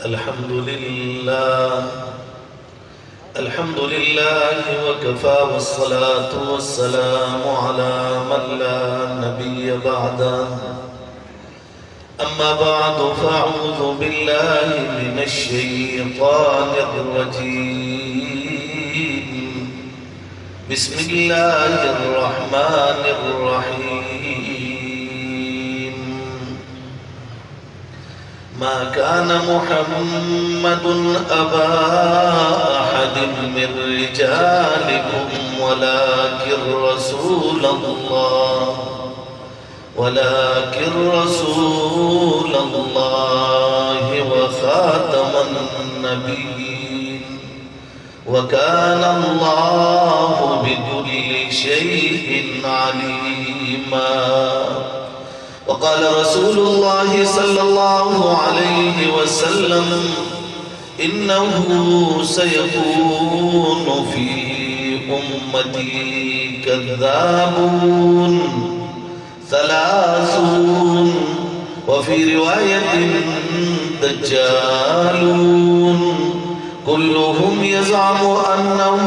الحمد لله وكفى والصلاة والسلام على من لا نبي بعده أما بعد فأعوذ بالله من الشيطان الرجيم بسم الله الرحمن الرحيم ما كان محمد أبا أحد من رجالكم ولكن رسول الله وخاتم النبيين وكان الله بكل شيء عليما. وقال رسول الله صلى الله عليه وسلم إنه سيكون في أمتي كذابون 30 وفي رواية دجالون كلهم يزعم أنه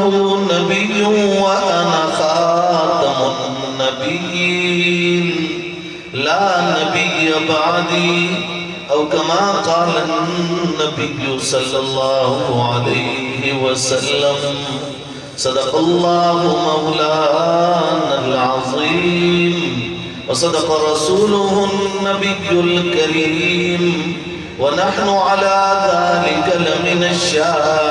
نبي وأنا خاتم النبيين لا نبي بعدي أو كما قال النبي صلى الله عليه وسلم. صدق الله مولانا العظيم وصدق رسوله النبي الكريم ونحن على ذلك لمن الشاهدين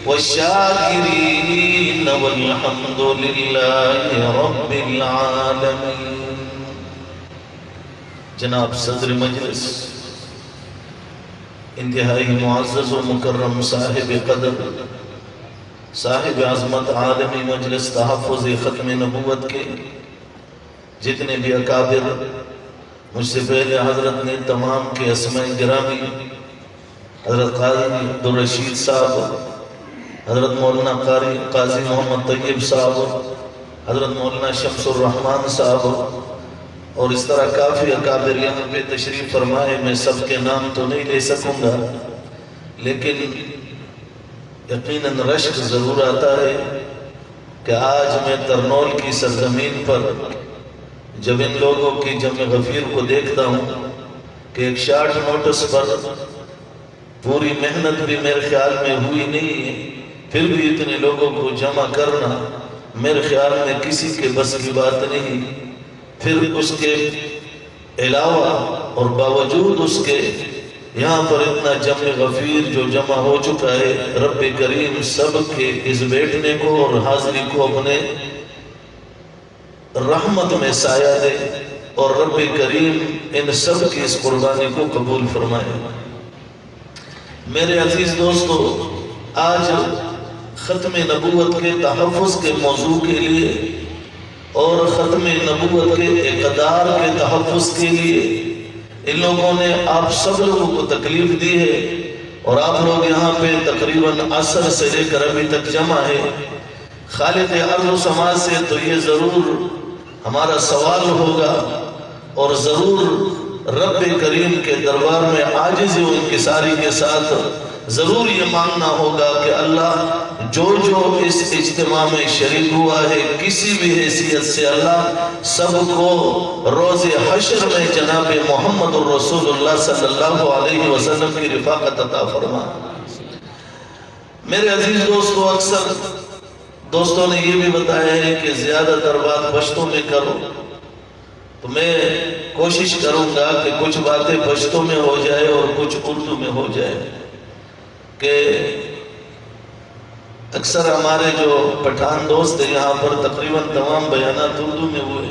والشاكرين والحمد لله رب العالمين. جناب صدر مجلس، انتہائی معزز و مکرم صاحب قدر، صاحب عظمت عالمی مجلس تحفظ ختم نبوت کے جتنے بھی اکابر مجھ سے پہلے حضرت نے تمام کے اسماء گرامی، حضرت قاضی عبدالرشید صاحب، حضرت مولانا قاضی محمد طیب صاحب، حضرت مولانا شمس الرحمن صاحب اور اس طرح کافی اکابر یہاں پہ تشریف فرمائے. میں سب کے نام تو نہیں لے سکوں گا لیکن یقیناً رشک ضرور آتا ہے کہ آج میں ترنول کی سرزمین پر جب ان لوگوں کی جمع غفیر کو دیکھتا ہوں کہ ایک شارٹ نوٹس پر پوری محنت بھی میرے خیال میں ہوئی نہیں ہے، پھر بھی اتنے لوگوں کو جمع کرنا میرے خیال میں کسی کے بس کی بات نہیں. پھر اس کے علاوہ اور باوجود اس کے یہاں پر اتنا جمع غفیر جو جمع ہو چکا ہے، رب کریم سب کے اس بیٹھنے کو اور حاضری کو اپنے رحمت میں سایہ دے اور رب کریم ان سب کی اس قربانی کو قبول فرمائے. میرے عزیز دوستو، آج ختم نبوت کے تحفظ کے موضوع کے لیے اور ختم نبوت کے اقدار کے تحفظ کے لیے ان لوگوں نے آپ سب لوگوں کو تکلیف دی ہے اور آپ لوگ یہاں پہ تقریباً عصر سے لے کر ابھی تک جمع ہے. خالق ارض و سماء سے تو یہ ضرور ہمارا سوال ہوگا اور ضرور رب کریم کے دربار میں عاجزی و انکساری کے ساتھ ضرور یہ مانگنا ہوگا کہ اللہ جو اس اجتماع میں شریک ہوا ہے کسی بھی حیثیت سے اللہ سب کو روز حشر میں جناب محمد الرسول اللہ صلی اللہ علیہ وسلم کی رفاقت عطا فرما. میرے عزیز دوستو، اکثر دوستوں نے یہ بھی بتایا ہے کہ زیادہ تر بات پشتوں میں کرو، تو میں کوشش کروں گا کہ کچھ باتیں پشتوں میں ہو جائے اور کچھ اردو میں ہو جائے. کہ اکثر ہمارے جو پٹھان دوست ہیں یہاں پر تقریباً تمام بیانات اردو میں ہوئے،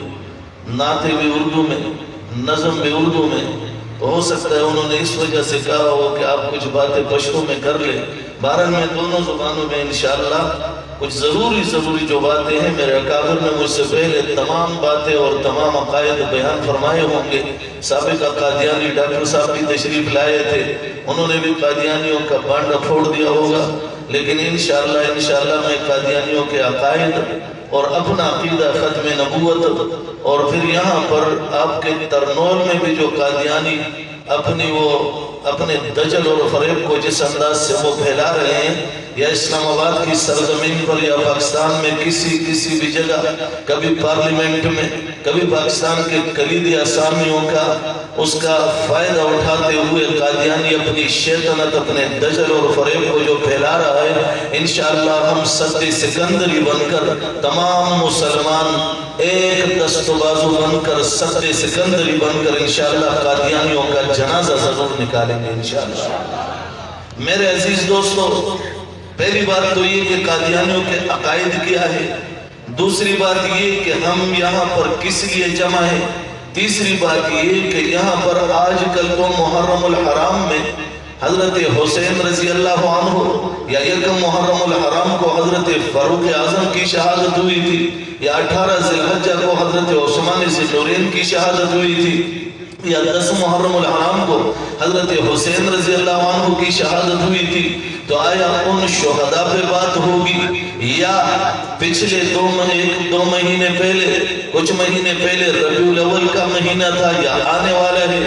نعتیں بھی اردو میں، نظم بھی اردو میں، تو ہو سکتا ہے انہوں نے اس وجہ سے کہا ہو کہ آپ کچھ باتیں پشتوں میں کر لیں. بہرحال میں دونوں زبانوں میں انشاءاللہ کچھ ضروری جو باتیں ہیں، میرے اکابر نے مجھ سے پہلے تمام باتیں اور تمام عقائد بیان فرمائے ہوں گے. سابقہ قادیانی ڈاکٹر صاحب بھی تشریف لائے تھے، انہوں نے بھی قادیانیوں کا بانڈا پھوڑ دیا ہوگا، لیکن انشاءاللہ میں قادیانیوں کے عقائد اور اپنا عقیدہ ختم نبوت اور پھر یہاں پر آپ کے ترنول میں بھی جو قادیانی اپنے دجل اور فریب کو جس انداز سے وہ پھیلا رہے ہیں، یا اسلام آباد کی سرزمین پر یا پاکستان میں کسی بھی جگہ، کبھی پارلیمنٹ میں، کبھی پاکستان کے کلیدی اسامیوں کا اس کا فائدہ اٹھاتے ہوئے قادیانی اپنی شیطنت، اپنے دجل اور فریب کو جو پھیلا رہا ہے، انشاءاللہ ہم سد سکندری بن کر تمام مسلمان ایک دست و بازو بن کر سد سکندری بن کر انشاءاللہ قادیانیوں کا جنازہ ضرور نکالیں گے انشاءاللہ۔ میرے عزیز دوستو، پہلی بات تو یہ کہ قادیانیوں کے عقائد کیا ہے، دوسری بات یہ کہ ہم یہاں پر کس لیے جمع ہیں، تیسری بات یہ کہ یہاں پر آج کل تو محرم الحرام میں حضرت حسین رضی اللہ عنہ، یا یکم محرم الحرام کو حضرت فاروق اعظم کی شہادت ہوئی تھی، یا 18 ذی الحجہ کو حضرت عثمان ذی النورین کی شہادت ہوئی تھی، یا 10 محرم الحرام کو حضرت حسین رضی اللہ عنہ کی شہادت ہوئی تھی، تو آیا ان شہداء پہ بات ہوگی، یا پچھلے دو مہینے پہلے، کچھ مہینے پہلے ربیع الاول کا مہینہ تھا یا آنے والا ہے،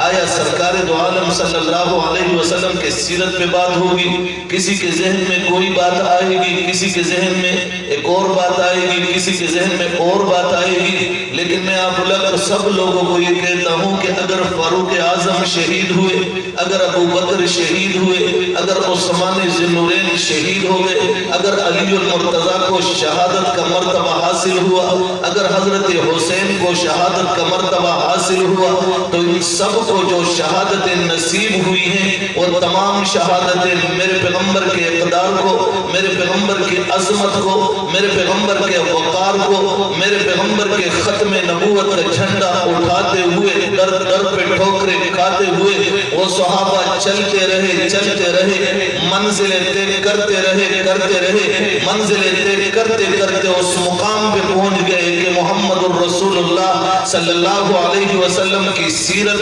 آیا سرکار دو عالم صلی اللہ علیہ وسلم کے سیرت پہ بات ہوگی؟ کسی کے ذہن میں کوئی بات آئے گی، کسی کے ذہن میں ایک اور بات آئے گی، کسی کے ذہن میں اور بات آئے گی، لیکن میں آپ سب لوگوں کو یہ کہتا ہوں کہ اگر فاروق اعظم شہید ہوئے، اگر ابو بکر شہید ہوئے، اگر عثمان ذی النورین شہید ہو گئے، اگر علی المرتضیٰ کو شہادت کا مرتبہ حاصل ہوا، اگر حضرت حسین کو شہادت کا مرتبہ حاصل ہوا، تو ان سب کو جو شہادتیں نصیب ہوئی ہیں وہ تمام شہادتیں میرے پیغمبر کے اقدار کو، میرے پیغمبر کی عظمت کو، میرے پیغمبر کے وقار کو، میرے پیغمبر کے ختم نبوت کا جھنڈا اٹھاتے ہوئے، در در پہ ٹھوکریں کھاتے ہوئے وہ صحابہ چلتے رہے، منزلیں طے کرتے رہے، منزلیں طے کرتے اس مقام پہ پہنچ گئے کہ محمد الرسول اللہ صلی اللہ علیہ وسلم کی سیرت،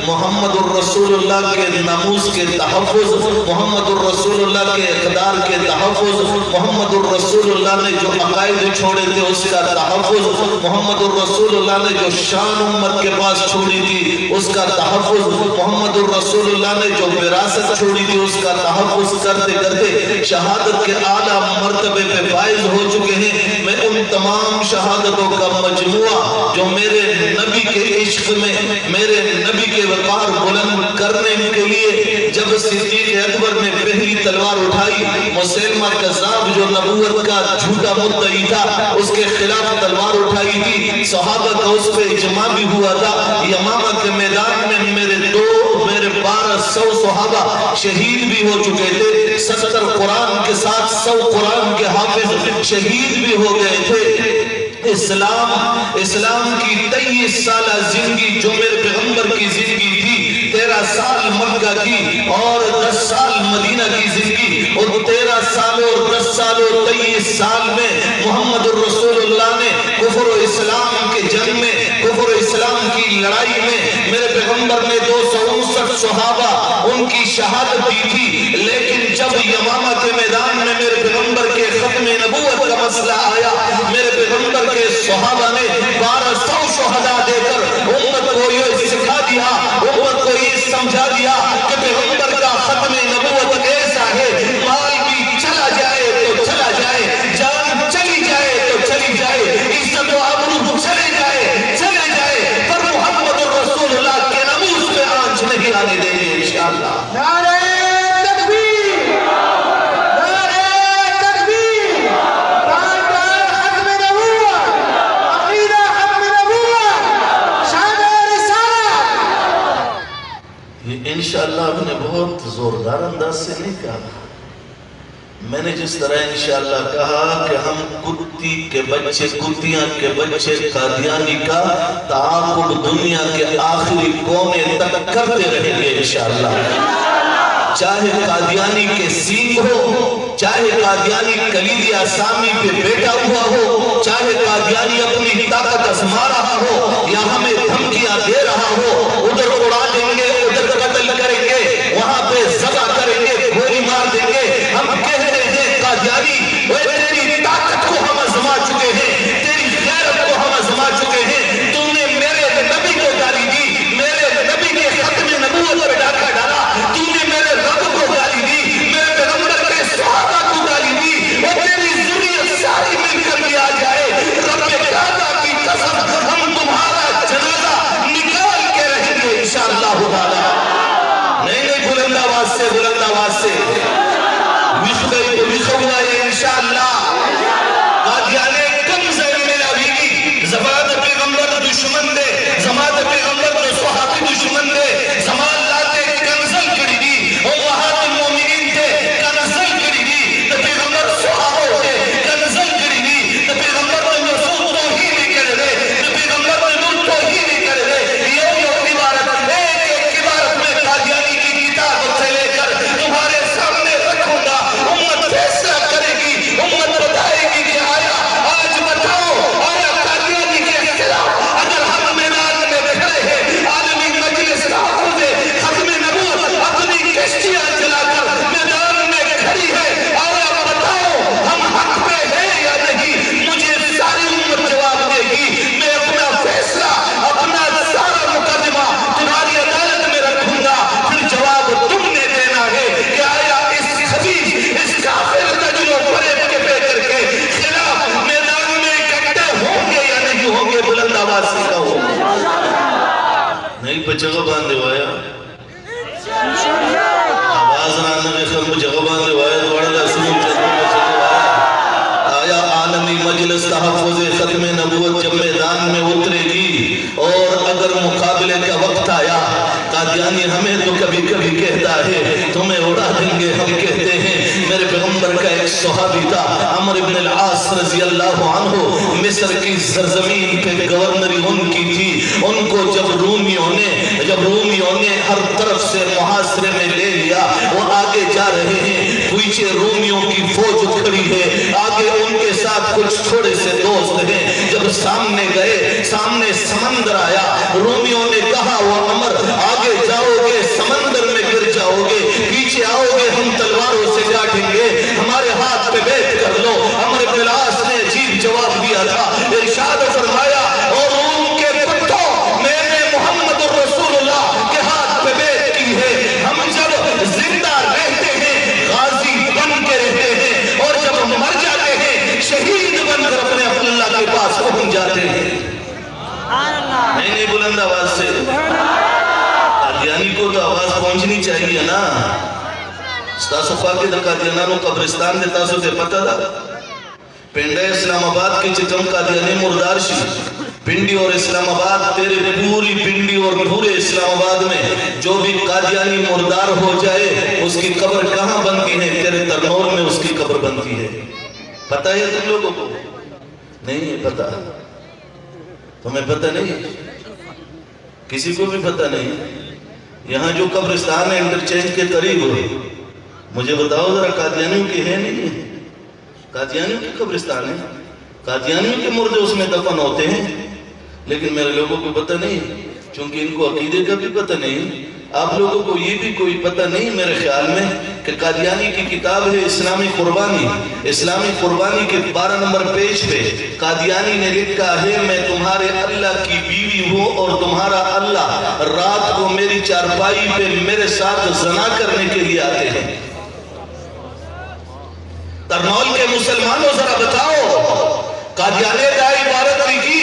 محمد الرسول اللہ کے ناموس کے تحفظ، محمد الرسول اللہ کے اقدار کے تحفظ، محمد الرسول اللہ نے جو عقائد چھوڑے تھے اس کا تحفظ، محمد الرسول اللہ نے جو شان امت کے پاس چھوڑی تھی اس کا تحفظ، محمد الرسول اللہ نے جو وراثت چھوڑی تھی اس کا تحفظ کرتے شہادت کے اعلیٰ مرتبے پہ فائز ہو چکے ہیں۔ میں ان تمام شہادتوں کا مجموعہ جو میرے نبی کے عشق میں، میرے نبی کے وقار بلند کرنے کے لیے جب صدیق اکبر نے پہلی تلوار اٹھائی، مسیلمہ کذاب جو نبوت کا جھوٹا مدعی تھا اس کے خلاف تلوار اٹھائی تھی، صحابہ کا اس پہ اجماع بھی ہوا تھا، یمامہ کے میدان میں میرے 1200 صحابہ شہید بھی ہو چکے تھے، 70 قرآن کے ساتھ 100 قرآن کے حافظ شہید بھی ہو گئے تھے۔ اسلام کی 23 سالہ زندگی جو میرے پیغمبر کی زندگی تھی، 13 سال مکہ کی اور 10 سال مدینہ کی زندگی، اور 13 سال اور 10 سال اور 23 سال میں محمد الرسول اللہ نے کفر و اسلام کے جنگ میں، کفر و اسلام کی لڑائی میں میرے پیغمبر نے 259 صحابہ ان کی شہادت دی تھی، لیکن جب یمامہ کے میدان میں میرے پیغمبر کے ختم نبوت کا مسئلہ آیا، میرے پیغمبر کے صحابہ نے 1200 شہداء دے کر امت کو یہ سکھا دیا، امت کو یہ سمجھا دیا کہ پیغمبر کا ختم نبوت ایسا ہے، مال بھی چلا جائے تو چلا جائے، جان چلی جائے تو چلی جائے، عزت و آبرو چلے جائے، پر محمد الرسول اللہ کے ناموس پہ آنچ نہیں آنے دیں گے انشاءاللہ۔ نعرہ تکبیر، نعرہ تکبیر، بار ختم نبوت، عقیدہ ختم نبوت، شان رسالت۔ یہ انشاءاللہ آپ نے بہت زوردار انداز سے نہیں کہا، میں نے جس طرح انشاءاللہ کہا کہ ہم کتی کے بچے، کتیاں کے بچے قادیانی کا تعاقب دنیا کے آخری کونے تک کرتے رہیں گے انشاءاللہ، چاہے قادیانی کے سینگ ہو، چاہے قادیانی کلیدی اسامی پہ بیٹھا ہوا ہو، چاہے قادیانی اپنی طاقت آزما رہا ہو یا ہمیں دھمکیاں دے رہا ہو، ادھر اڑا دیں گے، ادھر قتل کریں گے، وہاں پہ ذبح کریں گے، گولی مار دیں گے۔ ہم کہہ رہے ہیں قادیانی، وہ تیری طاقت کو ہم آزما چکے ہیں، تیری غیرت کو ہم آزما چکے ہیں، تو نے میرے نبی کو گالی دی، میرے نبی کے ختم نبوت اللہ تعالی. نہیں بلند آواز سے وشوائے انشاءاللہ قادیانے کم زیر میرا بیگی زباد پیغمبر دشمن دے زباد پیغمبر دو صحابی دشمن دے زمان لاتے کنزل کری دی اور وہاں مومنین تے کنزل کری دی تو پیغمبر صحابوں تے کنزل کری دی تو پیغمبر رسول توہین کر دے تو پیغمبر رسول توہین کر دے یہ عبارت ایک عبارت میں قادیانی کی کتاب سے لے کر تمہارے سامنے رکھوں گا. امت فیصلہ کرے گی, امت بتائے گی کہ آیا آج بتاؤ آیا قادیانی کے خلاف اگر ہم میدان میں کھڑے ہیں عالمی مجلس تحفظ ختم نبوت اپنی کشتیاں چلا کر میدان میں کھڑی ہے, آیا بتاؤ ہم حق پہ ہیں یا نہیں؟ مجھے ساری امت جواب دے گی. میں اپنا فیصلہ اپنا سارا مقدمہ تمہاری عدالت میں رکھوں گا, پھر جواب تم نے دینا ہے کہ آیا اس خبیث اس کافر تجل و فریب کے پیکر کے خلاف میدان میں اکٹھے ہوں گے یا نہیں ہوں گے؟ بلند آواز سے کہو. نہیں پہ جگہ باندھے وایا آواز نہ آنے خرم جگہ باندھے وایا دوڑا دا سنوں چلوں پہ جگہ وایا. آیا عالمی مجلس تحفظ ختم نبوت جب میدان میں اترے گی اور اگر مقابلے کا وقت آیا قادیانی ہمیں تو کبھی کبھی کہتا ہے تمہیں اڑا دیں گے, ہم کہتے ہیں میرے پیغمبر کا ایک صحابی تھا عمر بن العاص رضی اللہ عنہ, مصر کی سرزمین پہ گورنری ان کی تھی. ان کو جب رومیوں نے ہر طرف سے محاصرے میں لے لیا, وہ آگے جا رہے ہیں, پیچھے رومیوں کی فوج کھڑی ہے, آگے ان کے ساتھ کچھ تھوڑے سے دوست ہیں. جب سامنے گئے, سامنے سمندر آیا, رومیوں نے کہا وہ عمر آگے جاؤ گے سمندر میں گر جاؤ گے, پیچھے آؤ گے ہم تلواروں سے کاٹیں گے, ہمارے ہاتھ پہ بیٹھ کر لو. عمر بن العاص نے عجیب جواب دیا تھا, ارشاد فرمایا اور روم کے پٹھوں میں نے محمد رسول اللہ کے ہاتھ پہ بیٹھ کی ہے. ہم جب زندہ رہتے ہیں غازی بن کے رہتے ہیں, اور جب مر جاتے ہیں شہید بن کر اپنے اللہ کے پاس پہنچ جاتے ہیں. نہیں بلند آواز سے قادیانی کو تو آواز پہنچنی چاہیے نا. ستاسو خواہ دا قادیانانو قبرستان دے تاسو تے پتہ دا پنڈے اسلام آباد کی چکم قادیانی مردار شی, پنڈی اور اسلام آباد تیرے پوری پنڈی اور پورے اسلام آباد میں جو بھی قادیانی مردار ہو جائے اس کی قبر کہاں بنتی ہے؟ تیرے ترنور میں اس کی قبر بنتی ہے. پتہ ہے تم لوگوں کو؟ نہیں ہے پتہ. تمہیں پتہ نہیں, کسی کو بھی پتہ نہیں. یہاں جو قبرستان ہے انٹرچینج کے قریب ہو, مجھے بتاؤ ذرا قادیانیوں کی ہے نہیں ہے؟ قادیانیوں کی قبرستان ہے, قادیانیوں کے مردے اس میں دفن ہوتے ہیں, لیکن میرے لوگوں کو پتہ نہیں, چونکہ ان کو عقیدے کا بھی پتہ نہیں. آپ لوگوں کو یہ بھی کوئی پتہ نہیں میرے خیال میں کہ قادیانی کی کتاب ہے اسلامی قربانی. اسلامی قربانی کے 12 نمبر پیج پہ قادیانی نے لکھا ہے میں تمہارے اللہ کی بیوی ہوں اور تمہارا اللہ رات کو میری چارپائی پہ میرے ساتھ زنا کرنے کے لیے آتے ہیں. ترنول کے مسلمانوں ذرا بتاؤ قادیانے دا عبارت لکھی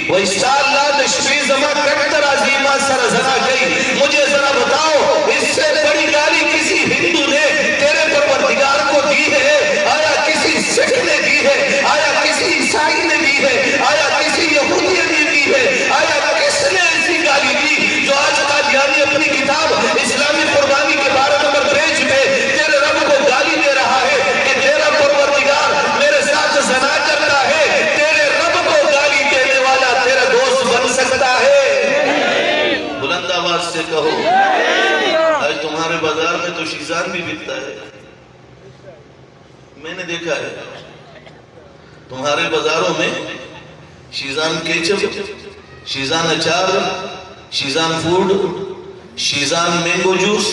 وَإِسْتَا اللَّهَ نَشْفِي زَمَا کَتَّر عَظِیمَا سَرَ زَنَا گئی. مجھے ذرا بتاؤ اس سے بڑی گالی کسی ہندو نے تیرے پروردگار کو دی ہے؟ آیا کسی سکھ نے دی ہے؟ آیا کسی عیسائی نے دی ہے؟ آیا کسی یہودی نے دی ہے؟ آیا کس نے ایسی گالی دی جو آج قادیانی اپنی کتاب اسلامی قربانی کے 12 نمبر پیج پہ تیرے رب کو گالی دے رہا ہے کہ تیرا پروردگار میرے ساتھ زنا کرتا ہے, تیرے رب کو گالی دینے والا تیرا دوست بن سکتا ہے؟ بلند آواز سے کہو. آج تمہارے بازار میں تو شیزان بھی بکتا ہے, میں نے دیکھا ہے تمہارے بازاروں میں شیزان کیچپ, شیزان اچار, Shezan food, Shezan mango juice,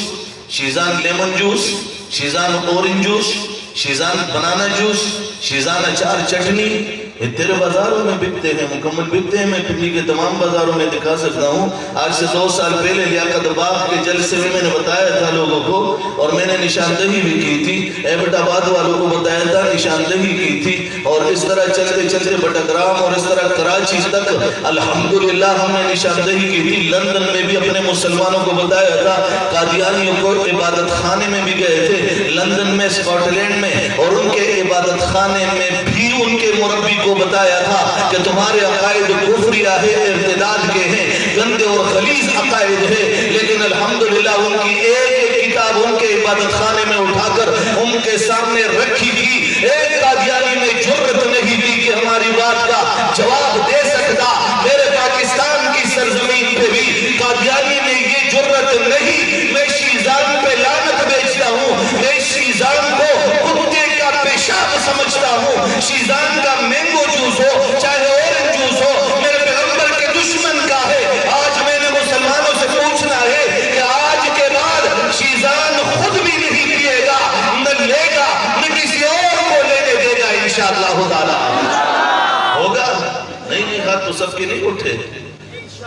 Shezan lemon juice, Shezan orange juice, Shezan banana juice, Shezan اچار چٹنی, یہ تیرے بازاروں میں بکتے ہیں، مکمل بکتے ہیں۔ میں پنڈی کے تمام بازاروں میں دکھا سکتا ہوں۔ آج سے 2 سال پہلے لیاقت باغ کے جلسے میں نے بتایا تھا لوگوں کو، اور میں نے نشاندہی بھی کی تھی، ایبٹ آباد والوں کو بتایا تھا، نشاندہی کی تھی، اور اس طرح چلتے چلتے بٹگرام اور اس طرح کراچی تک الحمدللہ ہم نے نشاندہی کی تھی۔ لندن میں بھی اپنے مسلمانوں کو بتایا تھا، قادیانیوں کو عبادت خانے میں بھی گئے تھے، لندن میں، اسکاٹ لینڈ میں، اور ان کے عبادت خانے میں بھی ان کے مربی کو بتایا تھا کہ تمہارے عقائد کفریہ ہے، ارتداد کے ہیں، گندے اور غلیظ عقائد ہے، لیکن الحمدللہ ان کی ایک کتاب ان کے عبادت خانے میں اٹھا کر ان کے سامنے رکھی تھی۔ ایک قادیانی نے جرت نہیں دی کہ ہماری بات کا جواب دے سکتا۔ میرے پاکستان کی سرزمین پہ بھی قادیانی نے یہ جرت نہیں۔ میں شیزان پہ لعنت بیچتا ہوں، میں شیزان کو کتے کا پیشاب سمجھتا ہوں۔ شیزان کا مینگو جوس ہو چاہے اورنج جوس ہو، میرے پیغمبر کے دشمن کا ہے۔ آج میں نے مسلمانوں سے پوچھنا ہے کہ آج کے بعد شیزان خود بھی نہیں پیے گا، نہ لے گا، نہ کسی اور کو لینے دے گا انشاءاللہ تعالی۔ ہوگا؟ نہیں، ہاتھ تو سب کے نہیں اٹھے،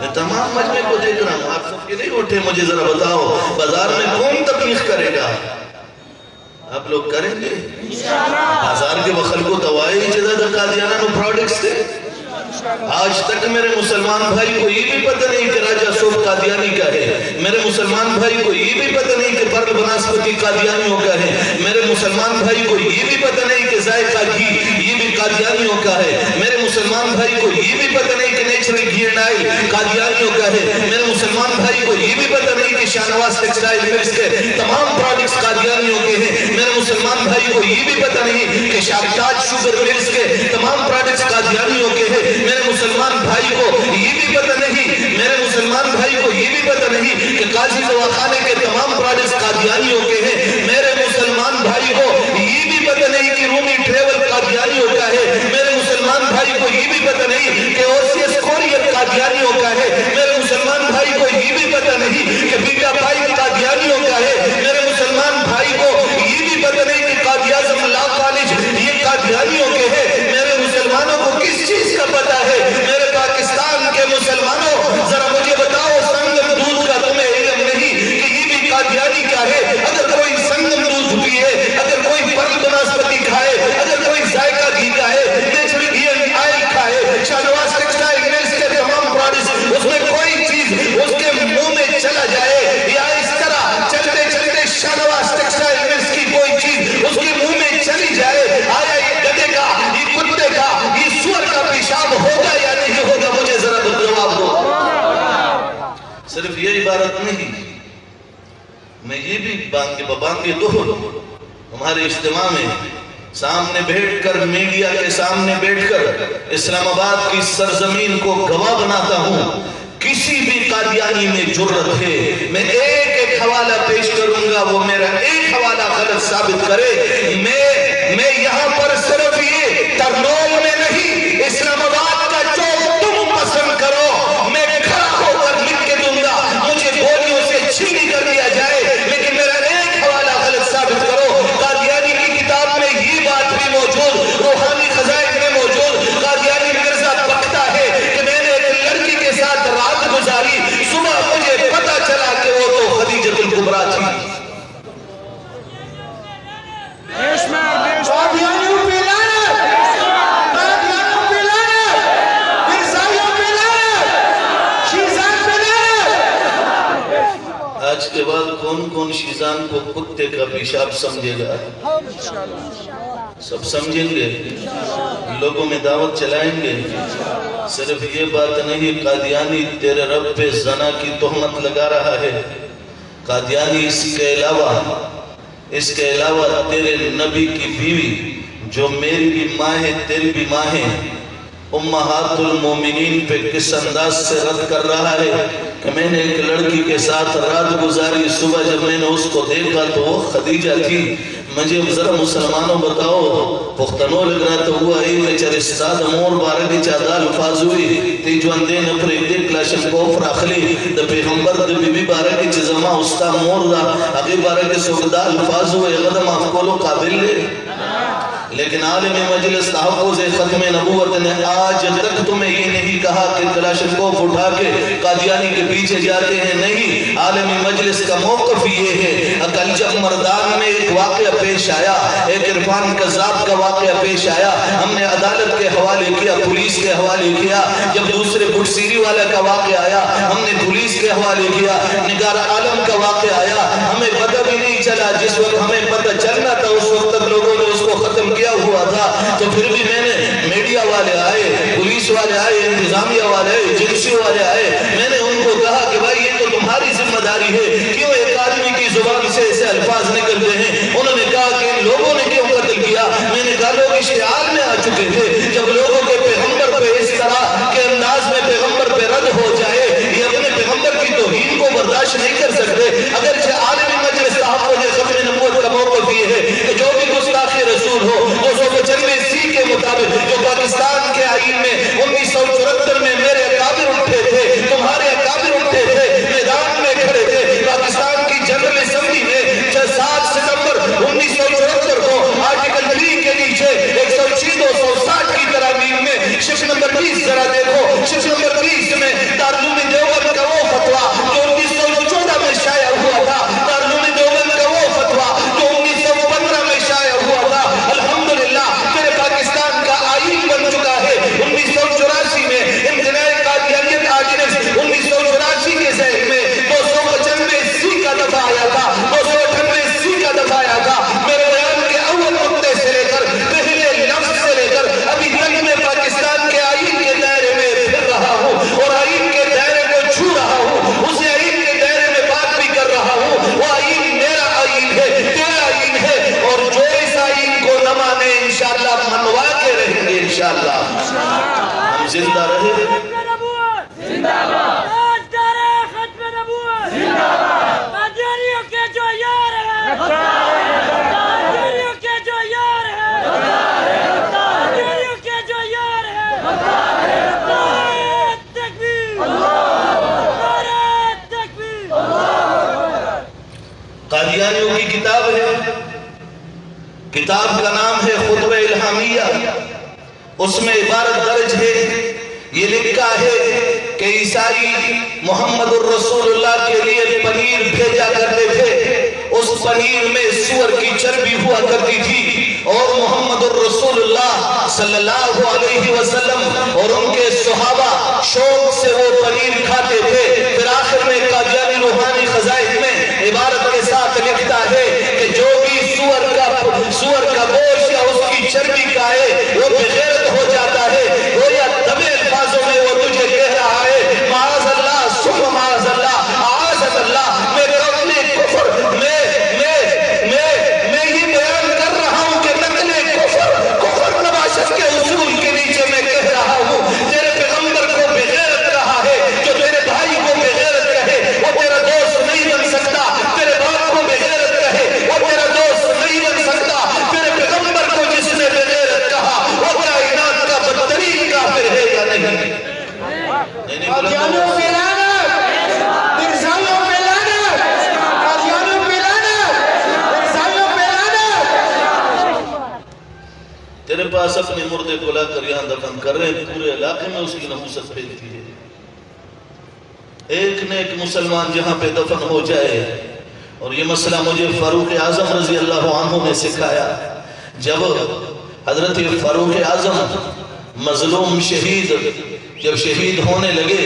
میں تمام مجمع کو دیکھ رہا ہوں، آپ سب کے نہیں اٹھے۔ مجھے ذرا بتاؤ بازار میں کون تبلیغ کرے گا؟ آپ لوگ کریں گے؟ بازار کے بخل کو دوائی جدہ قادیانہ نو پروڈکٹس تھے۔ آج تک میرے مسلمان بھائی کو یہ بھی پتہ نہیں کہ راجہ صوف قادیانی کا ہے، میرے مسلمان بھائی کو یہ بھی پتہ نہیں کہ پرل بناسپتی قادیانیوں کا ہے، میرے مسلمان بھائی کو یہ بھی پتہ نہیں کہ ذائقہ گھی یہ بھی قادیانیوں کا ہے، میرے مسلمان بھائی کو یہ بھی پتہ نہیں کہ نیچرل گھی اینڈ آئل قادیانیوں کا ہے، میرے مسلمان بھائی کو یہ بھی پتہ نہیں کہ شاہنواز ٹیکسٹائل ملز کے تمام پروڈکٹس قادیانیوں کے ہیں، میرے مسلمان بھائی کو یہ بھی پتہ نہیں کہ شابتاج شوگر ملز کے تمام پروڈکٹس قادیانیوں کے ہیں، میرے مسلمان بھائی کو یہ بھی پتہ نہیں، میرے مسلمان بھائی کو یہ بھی پتہ نہیں کہ قاضی دواخانے کے تمام پروڈکٹس قادیانیوں کے ہیں، میرے مسلمان بھائی کو یہ بھی پتہ نہیں کہ رومی ٹریول قادیانیوں کا ہے، میرے مسلمان بھائی کو یہ بھی پتہ نہیں کہ اوسیس کوریت قادیانیوں کا ہے، میرے مسلمان بھائی کو یہ بھی پتہ نہیں کہ بیٹا پائی قادیانیوں کا ہے، میرے مسلمان بھائی کو یہ بھی پتہ نہیں کہ قائد اعظم لا کالج یہ قادیانیوں کے ہیں۔ میرے مسلمانوں کو کس چیز کا پتہ ہے؟ میرے پاکستان کے مسلمانوں ذرا مجھے بتاؤ، سنگم دودھ کا تمہیں علم نہیں کہ یہ بھی قادیانی کا ہے؟ اگر کوئی سنگم دودھ پیے، اگر کوئی پرل بناسپتی کھائے، اگر کوئی ذائقہ گھی کھائے، نیچرل گھی اینڈ آئل کھائے، شاہنواز ٹیکسٹائل ملز کے تمام پروڈکٹس، اس میں کوئی چیز اس کے منہ میں چلا جائے، یا اس طرح چلتے چلتے شاہنواز ٹیکسٹائل ملز کی کوئی چیز اس کے منہ میں چلی جائے، آیا یہ گدے کا، یہ کتے کا، یہ سور کا پیشاب ہوگا یا نہیں ہوگا؟ مجھے ذرا جواب دو۔ صرف یہ عبارت نہیں، میں یہ بھی بانگے دوہر ہمارے اجتماع میں سامنے بیٹھ کر، میڈیا کے سامنے بیٹھ کر اسلام آباد کی سرزمین کو گواہ بناتا ہوں، کسی بھی قادیانی میں جرت ہے، میں ایک حوالہ پیش کروں گا، وہ میرا ایک حوالہ غلط ثابت کرے، میں یہاں پر صرف یہ ترنول میں نہیں، اسلام آباد کا جو تم پسند کرو میں کھڑا ہو کر لکھ کے دوں گا، مجھے گولیوں سے چھینی کر دیا جائے، لیکن میرا ایک حوالہ غلط ثابت کرو۔ قادیانی کی کتاب میں یہ بات بھی موجود، روحانی خزائن میں موجود، قادیانی مرزا بکتا ہے کہ میں نے ایک لڑکی کے ساتھ رات گزاری، صبح مجھے پتا چلا کہ وہ تو خدیجۃ الکبریٰ تھی۔ قادیانیوں پہ لعنت، قادیانیوں پہ لعنت، مرزائیوں پہ لعنت، شیزان پہ لعنت۔ آج کے بعد کون کون شیزان کو کتے کا پیشاب سمجھے گا؟ سب سمجھیں گے، لوگوں میں دعوت چلائیں گے۔ صرف یہ بات نہیں، قادیانی تیرے رب پہ زنا کی تہمت لگا رہا ہے، قادیانی اس کے علاوہ تیرے نبی کی بیوی جو میری بھی ماں ہے تیری بھی ماں ہے، امہات المومنین پہ کس انداز سے رد کر رہا ہے کہ میں نے ایک لڑکی کے ساتھ رات گزاری، صبح جب میں نے اس کو دیکھا تو وہ خدیجہ تھی۔ مجھے ذرا مسلمانوں بتاؤ، پختنوں لگ رہا تو ہوا ای میں چرستاد مور بارے چادہ الفاظ ہوئی تی جو اندے نپر ایک کلاشن کوفر اخلی دا پیغمبر دا بی بی بارے کی چیزمہ استا مور دا اگی بارے کے سوگدہ الفاظ ہوئے غدم آفکولو قابل لے۔ لیکن عالم مجلس تحفظ ختم نبوت نے آج تک تمہیں یہ نہیں کہا کہ کلاشنکوف اٹھا کے قادیانی کے پیچھے جاتے ہیں، نہیں، عالم مجلس کا موقف یہ ہے۔ کل جب مردان میں ایک واقعہ پیش آیا، ایک عرفان قذاب کا واقعہ پیش آیا، ہم نے عدالت کے حوالے کیا، پولیس کے حوالے کیا۔ جب دوسرے بٹسیری والا کا واقعہ آیا، ہم نے پولیس کے حوالے کیا۔ نگار عالم کا واقعہ آیا، ہمیں پتہ بھی نہیں چلا، جس وقت ہمیں پتہ چلنا تھا اس وقت تک لوگوں نے اس کو ختم کیا ہوا تھا۔ تو پھر بھی میں نے میڈیا والے آئے، پولیس والے آئے، انتظامیہ والے آئے، ایجنسی والے آئے، میں نے ان کو کہا کہ بھائی یہ تو تمہاری ذمہ داری ہے، کیوں ایک آدمی کی زبان سے ایسے الفاظ نکلتے ہیں؟ انہوں نے کہا کہ ان لوگوں نے کیوں قتل کیا؟ میں نے کہا لوگ اشتعال میں آ چکے تھے، جب لوگوں کے پیغمبر پہ اس طرح کے انداز میں پیغمبر پہ رد ہو جائے، یہ اپنے پیغمبر کی توہین کو برداشت نہیں کر سکتے۔ اگرچہ عالمی مجلس تحفظ ختم نبوت کا موقف یہ ہے کہ جو بھی گستاخ رسول ہو 295 کے مطابق جو پاکستان کے آئین میں 1974 میں میرے اکابر اٹھے تھے، تمہارے اکابر اٹھے تھے، میدان میں کھڑے تھے، پاکستان کی جنرل اسمبلی میں 7 ستمبر 1974 کو آرٹیکل 3 کے نیچے 106-260 کی ترامیم میں شف نمبر 20 ذرا دیکھو، شف نمبر 20 میں دارالعلوم دیوبند کا وہ فتویٰ جو 1914 میں شائع ہوا تھا، دارالعلوم دیوبند کا وہ فتویٰ جو 1915 میں شائع ہوا تھا، الحمدللہ تیرے پاکستان کا آئین بن چکا ہے۔ 1984 میں امتناع قادیانیت آرڈیننس 1984 کے ذہن میں 295 کا دفعہ آیا تھا، 298 کا دفعہ آیا تھا۔ میرے بیان کے اول نقطے سے لے کر پہلے لفظ سے لے کر ابھی تک میں پاکستان کے آئین کے دائرے میں پھر رہا ہوں اور آئین کے دائرے کو چھو رہا ہوں، اسے آئین کے دائرے میں بات بھی کر رہا ہوں۔ وہ آئین میرا آئین ہے، تیرا آئین ہے، اور جو اس آئین کو نہ مانے انشاءاللہ منوا کے رہیں گے انشاءاللہ۔ ہم زندہ رہے قادیانیوں کی کتاب ہے، کتاب کا نام ہے خطبہ الہامیہ، اس میں عبارت درج ہے، یہ لکھا ہے کہ عیسائی محمد الرسول اللہ کے لیے پنیر بھیجا کرتے تھے، اس پنیر میں سور کی چربی ہوا کرتی تھی، اور محمد الرسول اللہ صلی اللہ علیہ وسلم اور ان کے صحابہ شوق سے وہ پنیر کھاتے تھے۔ پھر آخر میں قادیانی روحانی خزائن میں عبارت کے ساتھ لکھتا ہے کہ جو بھی سور کا گوشت یا اس کی چربی کھائے وہ بغیرت ہو جاتا ہے۔ گویا دبے الفاظوں میں وہ تجھے کہہ رہا ہے معاذ اللہ ثم معاذ اللہ اعاذ اللہ، میں اپنے کفر میں یہ بیان کر رہا ہوں کہ نقل کفر نباشت کے اصول کے نیچے میں کہہ رہا ہوں۔ تیرے پیغمبر کو بغیرت کہا ہے، جو تیرے بھائی کو بغیرت کہے وہ تیرا دوست نہیں بن سکتا، تیرے باپ کو بغیرت کہے وہ تیرا دوست نہیں بن سکتا، تیرے پیغمبر کو جس نے بغیرت کہا وہ کائنات کا بدترین کافر ہے یا نہیں؟ قادیانیوں پہ لعنت، مرزائیوں پہ لعنت، قادیانیوں پہ لعنت، مرزائیوں پہ لعنت۔ تیرے پاس اپنے مردے کو لا کر یہاں دفن کر رہے ہیں، پورے علاقے میں اس کی نحوست پھیلتی ہے۔ ایک نیک مسلمان جہاں پہ دفن ہو جائے، اور یہ مسئلہ مجھے فاروق اعظم رضی اللہ عنہ نے سکھایا۔ جب حضرت فاروق اعظم مظلوم شہید جب شہید ہونے لگے،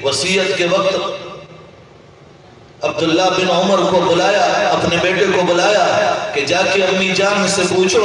وصیت کے وقت عبداللہ بن عمر کو بلایا، اپنے بیٹے کو بلایا کہ جا کے امی جان سے پوچھو،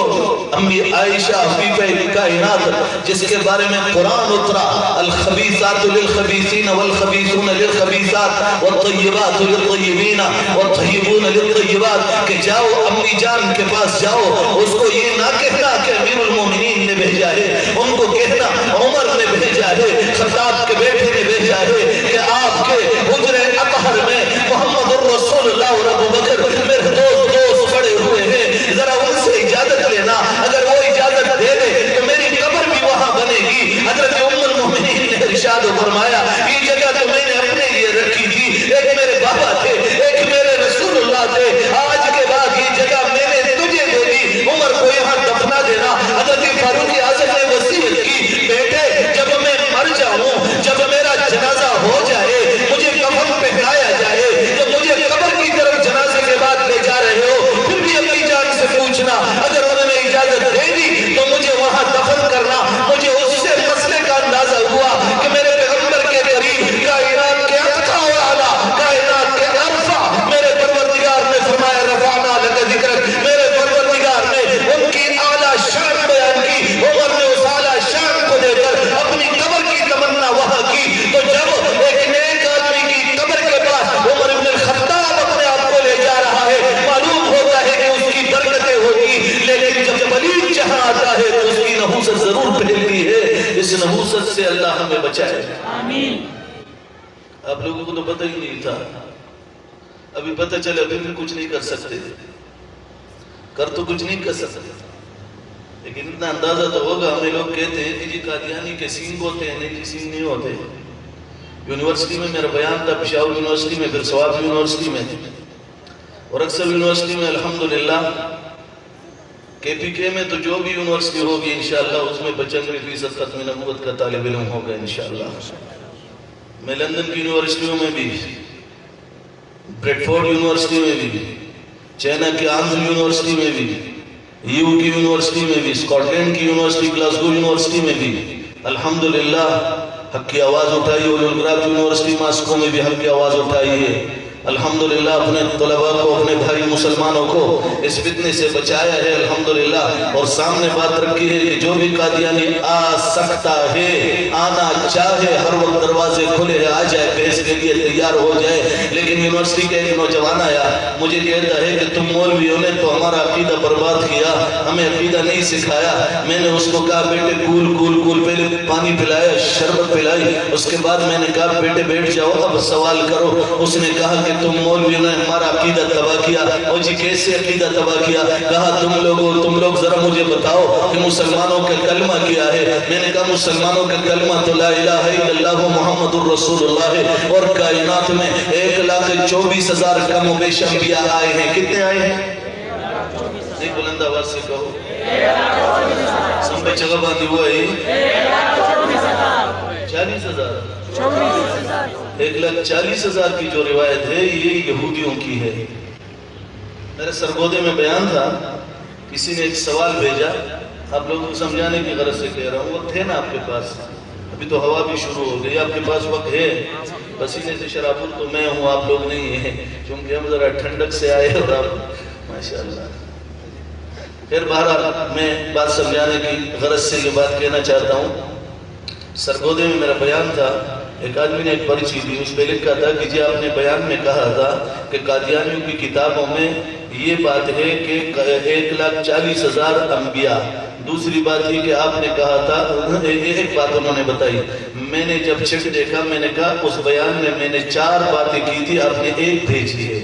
امی عائشہ حفیفہ کائنات جس کے بارے میں قرآن اترا، الخبیثات للخبیثین والخبیثون للخبیثات والطیبات للطیبین والطیبون للطیبات، کہ جاؤ امی جان کے پاس جاؤ، اس کو یہ نہ کہنا کہ امیر المومنین نے بھیجا ہے، ان کو کہنا عمر نے بھیجا ہے، خطاب کے بیٹے نے بھیجا ہے کہ آپ کے حجر اطہر میں محمد الرسول اللہ اور ابو بکر میرے دوست کھڑے ہوئے ہیں، ذرا ان سے اجازت لینا، اگر وہ اجازت دے دے تو میری قبر بھی وہاں بنے گی۔ حضرت ام المؤمنین نے ارشاد فرمایا یہ جگہ تو میں نے اپنے لیے رکھی تھی، ایک میرے بابا تھے، ایک میرے رسول اللہ تھے، آج کے بعد یہ جگہ میں نے تجھے دے دی، عمر کو یہاں دفنا دینا۔ تھا. ابھی پتہ چلے ابھی بھی کچھ نہیں کر سکتے, کر تو کچھ نہیں کر سکتے, لیکن اتنا اندازہ تو ہوگا. ہمیں لوگ کہتے ہیں کہ جی قادیانی کے سینگ ہوتے ہیں, نہیں جی سینگ نہیں ہوتے. یونیورسٹی میں میرا بیان تھا, پشاور یونیورسٹی میں, پھر سوات یونیورسٹی میں, اور اکثر یونیورسٹی میں الحمدللہ. کے پی کے میں تو جو بھی یونیورسٹی ہوگی انشاءاللہ اس میں 95% ختم نبوت کا طالب علم ہوگا انشاءاللہ. میں لندن کی یونیورسٹیوں میں بھی, بریڈ فورڈ یونیورسٹی میں بھی, چائنا کی آنز یونیورسٹی میں بھی, یو کی یونیورسٹی میں بھی, اسکاٹ لینڈ کی یونیورسٹی, گلاسگو یونیورسٹی میں بھی الحمدللہ حق کی آواز اٹھائی. اور الگراف یونیورسٹی ماسکو میں بھی حق کی آواز اٹھائی ہے الحمدللہ. اپنے طلباء کو, اپنے بھائی مسلمانوں کو اس فتنے سے بچایا ہے الحمدللہ. اور سامنے بات رکھی ہے کہ جو بھی قادیانی آ سکتا ہے, آنا چاہے, ہر وقت دروازے کھلے ہیں, آ جائے, بحث کے لیے تیار ہو جائے. لیکن یونیورسٹی کا ایک نوجوان آیا, مجھے کہتا ہے کہ تم مولویوں نے تو ہمارا عقیدہ برباد کیا, ہمیں عقیدہ نہیں سکھایا. میں نے اس کو کہا بیٹے کول کول کول, پہلے پانی پلایا, شربت پلائی, اس کے بعد میں نے کہا بیٹے بیٹھ جاؤ, اب سوال کرو. اس نے کہا کہ تم مولویوں نے ہمارا عقیدہ تباہ کیا. اور جی کیسے عقیدہ تباہ کیا؟ کہا تم لوگ ذرا مجھے بتاؤ کہ مسلمانوں کا کلمہ کیا ہے. میں نے کہا مسلمانوں کا کلمہ تو لا الہ الا اللہ محمد الرسول اللہ ہے. اور کائنات میں 1,24,000 کم و بیش انبیاء آئے ہیں. کتنے آئے ہیں؟ نہیں, بلند آواز سے کہو. سن پہ جگہ باندھی ہوا ہے 40,000. 1,40,000 کی جو روایت ہے یہ یہودیوں کی ہے. میرے سرگودے میں بیان تھا, کسی نے ایک سوال بھیجا, آپ لوگوں کو سمجھانے کی غرض سے کہہ رہا ہوں. وقت ہے نا آپ کے پاس؟ ابھی تو ہوا بھی شروع ہو گئی, آپ کے پاس وقت ہے. پسینے سے شرابور تو میں ہوں, آپ لوگ نہیں ہیں, کیونکہ ہم ذرا ٹھنڈک سے آئے اور آپ ماشاءاللہ. پھر بہرحال میں بات سمجھانے کی غرض سے یہ بات کہنا چاہتا ہوں. سرگودے میں میرا بیان تھا, ایک آدمی نے ایک پرچی دی, اس پہ لکھا تھا کہ جی آپ نے بیان میں کہا تھا کہ قادیانیوں کی کتابوں میں یہ بات ہے کہ 1,40,000 انبیاء. دوسری بات یہ کہ آپ نے کہا تھا, ایک بات انہوں نے بتائی, میں نے جب چیک دیکھا میں نے کہا اس بیان میں نے 4 باتیں کی تھی, آپ نے 1 بھیجی ہے.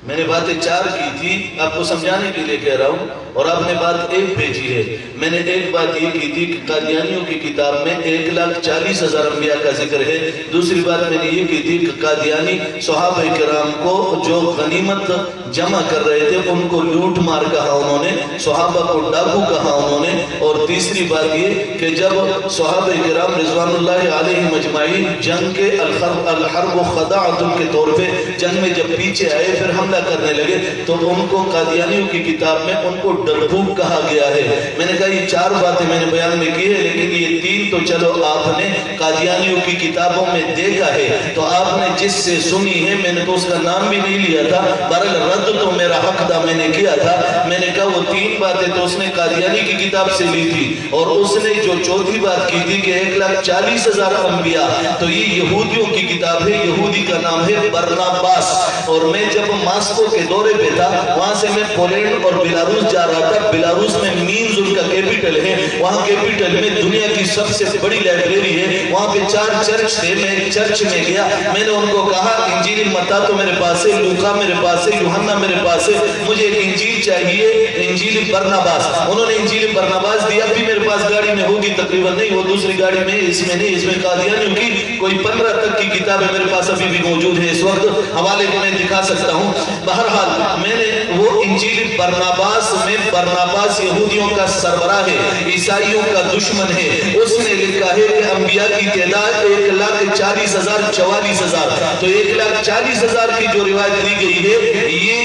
میں نے باتیں 4 کی تھی, آپ کو سمجھانے کے لیے کہہ رہا ہوں, اور آپ نے بات 1 بھیجی ہے. میں نے ایک بات یہ کی تھی کہ قادیانیوں کی کتاب میں 1,40,000 انبیاء کا ذکر ہے. دوسری بات میں نے یہ کی تھی کہ قادیانی صحابہ کرام کو جو غنیمت جمع کر رہے تھے ان کو لوٹ مار کہا انہوں نے, صحابہ کو ڈاکو کہا انہوں نے. اور تیسری بات یہ کہ جب صحابہ کرام رضوان اللہ علیہ مجمعین جنگ کے الحرب و خداعت کے طور پہ جنگ میں جب پیچھے آئے, پھر حملہ کرنے لگے, تو ان کو قادیانیوں کی کتاب میں ان کو ڈربوک کہا گیا ہے. میں نے کہا یہ 4 باتیں میں نے بیان میں کی ہے, لیکن یہ 3 تو چلو آپ نے قادیانیوں کی کتابوں میں دیکھا ہے, تو آپ نے جس سے سنی ہے, میں نے تو اس کا نام بھی نہیں لیا تھا, بہرحال رد تو میرا حق تھا, میں نے کیا تھا. میں نے کہا وہ 3 باتیں تو اس نے قادیانی کی کتاب سے لی تھی, اور اس نے جو 4تھی بات کی تھی کہ 1,40,000 انبیاء, تو یہ یہودیوں کی کتاب ہے. یہودی کا نام ہے برناباس. اور میں جب ماسکو کے دورے پہ تھا, وہاں سے میں پولینڈ اور بیلاروس جا رہا تھا. بیلاروس میں مینز ان کا کیپیٹل ہے, وہاں کیپیٹل میں دنیا کی سب سے بڑی لائبریری ہے. وہاں پہ 4 چرچ تھے, میں ایک چرچ میں گیا, میں نے ان کو کہا انجیل متی تو میرے پاس ہے, لوکا میرے پاس ہے, یوحنا میرے پاس ہے, مجھے ایک انجیل چاہیے, انجیل برناباس. انہوں نے انجیل برناباس دیا, بھی میرے پاس گاڑی میں ہوگی تقریباً, نہیں وہ دوسری گاڑی میں, اس میں نہیں, اس میں قادیانیوں کی کوئی 15 تک کی کتابیں میرے پاس ابھی بھی موجود ہے. اس وقت حوالے کو میں دکھا سکتا ہوں. بہرحال میں نے وہ انجیل برناباس میں, برناباس یہودیوں کا سربراہ ہے, عیسائیوں کا دشمن ہے, اس نے لکھا ہے کہ انبیاء کی تعداد 1,40,000 44,000. تو 1,40,000 کی جو روایت دی گئی ہے یہ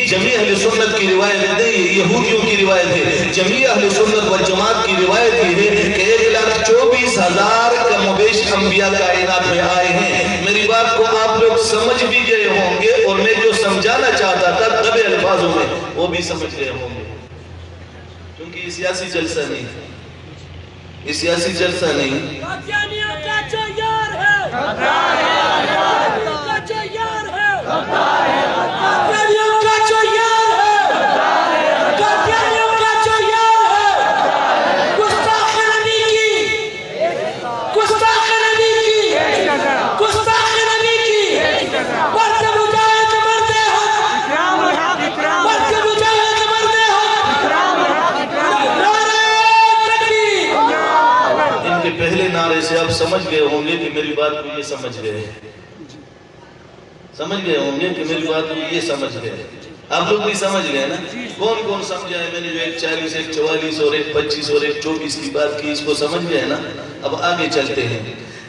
جمیع اہل سنت کی روایت نہیں, یہودیوں کی روایت ہے. جمیع اہل سنت والجماعت کی روایت یہ ہے کہ 1,24,000 کم و بیش انبیاء کائنات میں آئے ہیں. میری بات کو آپ لوگ سمجھ بھی گئے ہوں گے, اور میں جو سمجھانا چاہتا تھا دبے الفاظوں میں وہ بھی سمجھ گئے ہوں گے, کیونکہ یہ سیاسی جلسہ نہیں, یہ سیاسی جلسہ نہیں. قادیانیوں کا جو یار ہے, قادیانیوں کا جو یار ہے, قادیانیوں کا جو یار ہے, قادیانیوں کا جو یار ہے, گستاخ نبی کی, گستاخ نبی کی, گستاخ نبی کی, سمجھ گئے ہوں گے کہ میری بات کو یہ سمجھ گئے، سمجھ گئے ہوں گے کہ میری بات کو یہ سمجھ گئے۔ آپ لوگ بھی سمجھ گئے نا؟ کون کون سمجھا ہے؟ میں نے جو ایک 40 ایک 44 اور ایک 25 اور ایک 24 کی بات کی، اس کو سمجھ گئے نا؟ اب آگے چلتے ہیں۔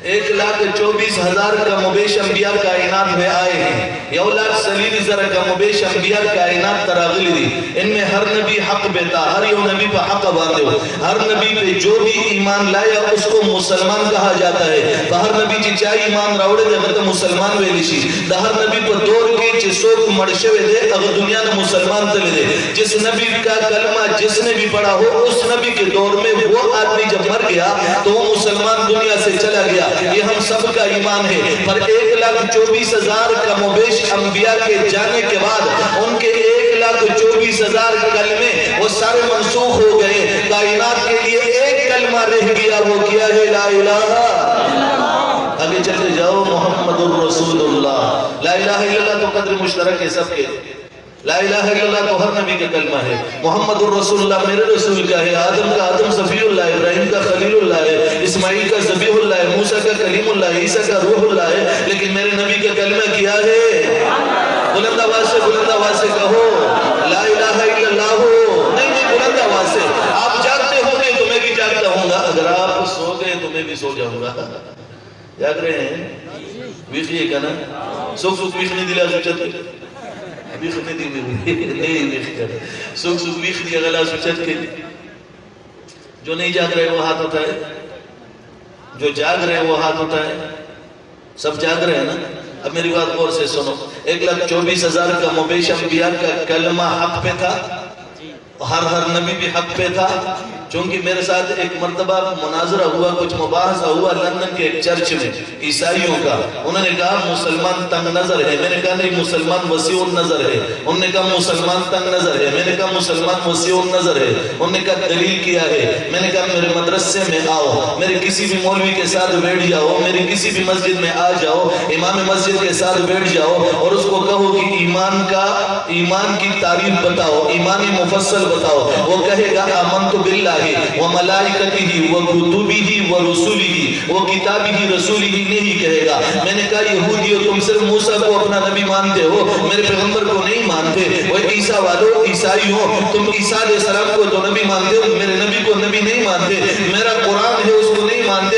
1,24,000 کم و بیش انبیاء کائنات میں آئے ہیں، 1,40,000 کم و بیش انبیاء کائنات تراغلی دی، ان میں ہر نبی حق بیتا، ہر یو نبی پہ حق باندے ہو، ہر نبی پہ جو بھی ایمان لایا اس کو مسلمان کہا جاتا ہے۔ ہر نبی چی چاہی ایمان راوڑے دے مطلب مسلمان ویلی شی، ہر نبی پہ دور کے چی سوک مرشوے دے اگر دنیا نے مسلمان تلے دے۔ جس نبی کا کلمہ جس نے بھی پڑھا ہو اس نبی کے دور میں وہ آدمی جب مر گیا تو وہ مسلمان دنیا سے چلا گیا، یہ ہم سب کا ایمان ہے۔ پر 1,24,000 کم و بیش انبیاء کے جانے کے بعد ان کے 1,24,000 کلمے وہ سارے منسوخ ہو گئے، کائنات کے لیے ایک کلمہ رہ گیا، وہ کیا ہے؟ لا الہ۔ آگے چلتے جاؤ، محمد الرسول اللہ۔ لا الہ الا اللہ تو قدر مشترک ہے سب کے، لا الہ الا اللہ تو ہر نبی کا کلمہ ہے۔ محمد الرسول اللہ میرے رسول کا ہے، آدم کا آدم صفی اللہ ہے، ابراہیم کا خلیل اللہ ہے، اسماعیل کا ذبیح اللہ ہے، موسیٰ کا کلیم اللہ ہے، عیسیٰ کا روح اللہ ہے، لیکن میرے نبی کا کلمہ کیا ہے؟ بلند آواز سے کہو لا الہ الا اللہ ہو۔ نہیں بلند آواز سے، آپ جاگتے ہوں گے تو میں بھی جاگتا ہوں گا، اگر آپ سو گئے تو میں بھی سو جاؤں گا۔ جاگ رہے ہیں؟ ویخی ہے کنا؟ سوک ویخ نہیں دلا سوچت ویخ نہیں دلی نہیں ویخ کر سوک ویخ دیا غلا سوچت کے جو نہیں جاگ رہے وہ ہاتھ ہوتا ہے، جو جاگ رہے وہ ہاتھ ہوتا ہے۔ سب جاگ رہے ہیں نا؟ اب میری بات غور سے سنو، 1,24,000 کا مبیش انبیاء کا کلمہ حق پہ تھا، ہر نبی بھی حق پہ تھا۔ چونکہ میرے ساتھ ایک مرتبہ مناظرہ ہوا، کچھ مباحثہ ہوا لندن کے ایک چرچ میں عیسائیوں کا، انہوں نے کہا مسلمان تنگ نظر ہے، میں نے کہا نہیں مسلمان وسیع النظر ہے، انہوں نے کہا مسلمان تنگ نظر ہے، میں نے کہا مسلمان وسیع النظر ہے، انہوں نے کہا دلیل کیا ہے، میں نے کہا میرے مدرسے میں آؤ، میرے کسی بھی مولوی کے ساتھ بیٹھ جاؤ، میری کسی بھی مسجد میں آ جاؤ، امام مسجد کے ساتھ بیٹھ جاؤ اور اس کو کہو کہ ایمان کی تعریف بتاؤ، ایمان مفصل بتاؤ، وہ کہے گا آمنت باللہ وملائکتہ وکتبہ ورسلہ وکتابہ رسولہ نہیں کہے گا۔ میں نے کہا یہودیو تم صرف موسیٰ کو اپنا نبی مانتے ہو، میرے پیغمبر کو نہیں مانتے۔ وہ عیسیٰ والو عیسائی ہو، تم عیسیٰ علیہ السلام کو تو نبی مانتے ہو، میرے نبی کو نبی نہیں مانتے، میرا قرآن ہے اس کو نہیں مانتے،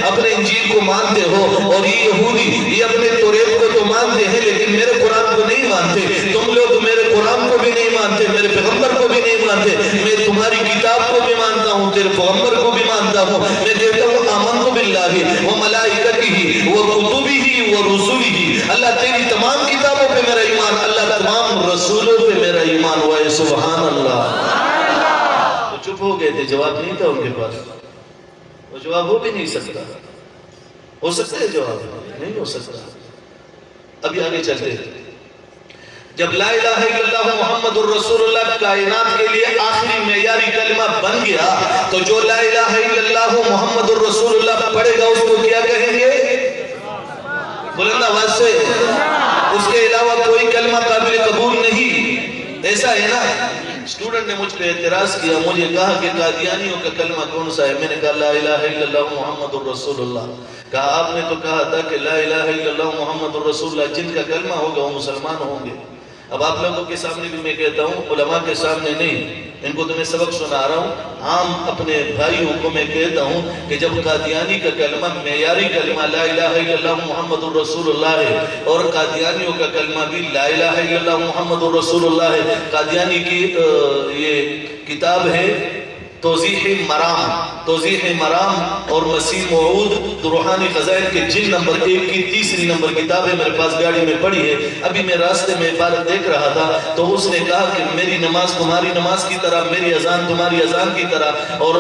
اپنے انجیل کو مانتے ہو، اور یہ یہودی یہ اپنے توریت کو تو مانتے ہیں لیکن میرے قرآن کو نہیں مانتے۔ تم لوگ میرے قرآن کو بھی نہیں مانتے، میرے پیغمبر کو بھی نہیں مانتے، میں تمہاری کتاب کو بھی مانتا ہوں، تیرے پیغمبر کو بھی مانتا ہوں۔ میں کہتا ہوں آمنت باللہ وملائکتہ وکتبہ ورسلہ، اللہ تیری تمام کتابوں پہ میرا ایمان، اللہ تمام رسولوں پہ میرا ایمان ہوا ہے، سبحان اللہ۔ تو چپ ہو گئے تھے، جواب نہیں تھا ان کے پاس، وہ جواب ہو بھی نہیں سکتا، ہو سکتا ہے جواب نہیں ہو سکتا۔ ابھی آگے چلتے ہیں، جب لا الہ الا اللہ محمد الرسول اللہ کائنات کے لیے آخری معیاری کلمہ بن گیا تو جو لا الہ الا اللہ محمد الرسول اللہ پڑھے گا اس کو کیا کہیں گے؟ بلند آواز سے، اس کے علاوہ کوئی کلمہ قابل قبول نہیں۔ ایسا ہے نا، اسٹوڈنٹ نے مجھ پہ اعتراض کیا، مجھے کہا کہ قادیانیوں کا کلمہ کون سا ہے؟ میں نے کہا لا الہ الا اللہ محمد الرسول اللہ۔ کہا آپ نے تو کہا تھا کہ لا الہ الا اللہ محمد الرسول اللہ جن کا کلمہ ہوگا وہ مسلمان ہوں گے۔ اب آپ لوگوں کے سامنے بھی میں کہتا ہوں، علماء کے سامنے نہیں، ان کو تو میں سبق سنا رہا ہوں، عام اپنے بھائیوں کو میں کہتا ہوں کہ جب قادیانی کا کلمہ معیاری کلمہ لا الہ الا اللہ محمد الرسول اللہ ہے اور قادیانیوں کا کلمہ بھی لا الہ الا اللہ محمد الرسول اللہ ہے، قادیانی کی یہ کتاب ہے توضیح مرام اور مسیح موعود روحانی خزائن کے جلد نمبر 1 کی 3 نمبر کتاب ہے، میرے پاس گاڑی میں پڑھی ہے۔ ابھی میں راستے میں عبارت دیکھ رہا تھا تو اس نے کہا کہ میری نماز تمہاری نماز کی طرح، میری اذان تمہاری اذان کی طرح، اور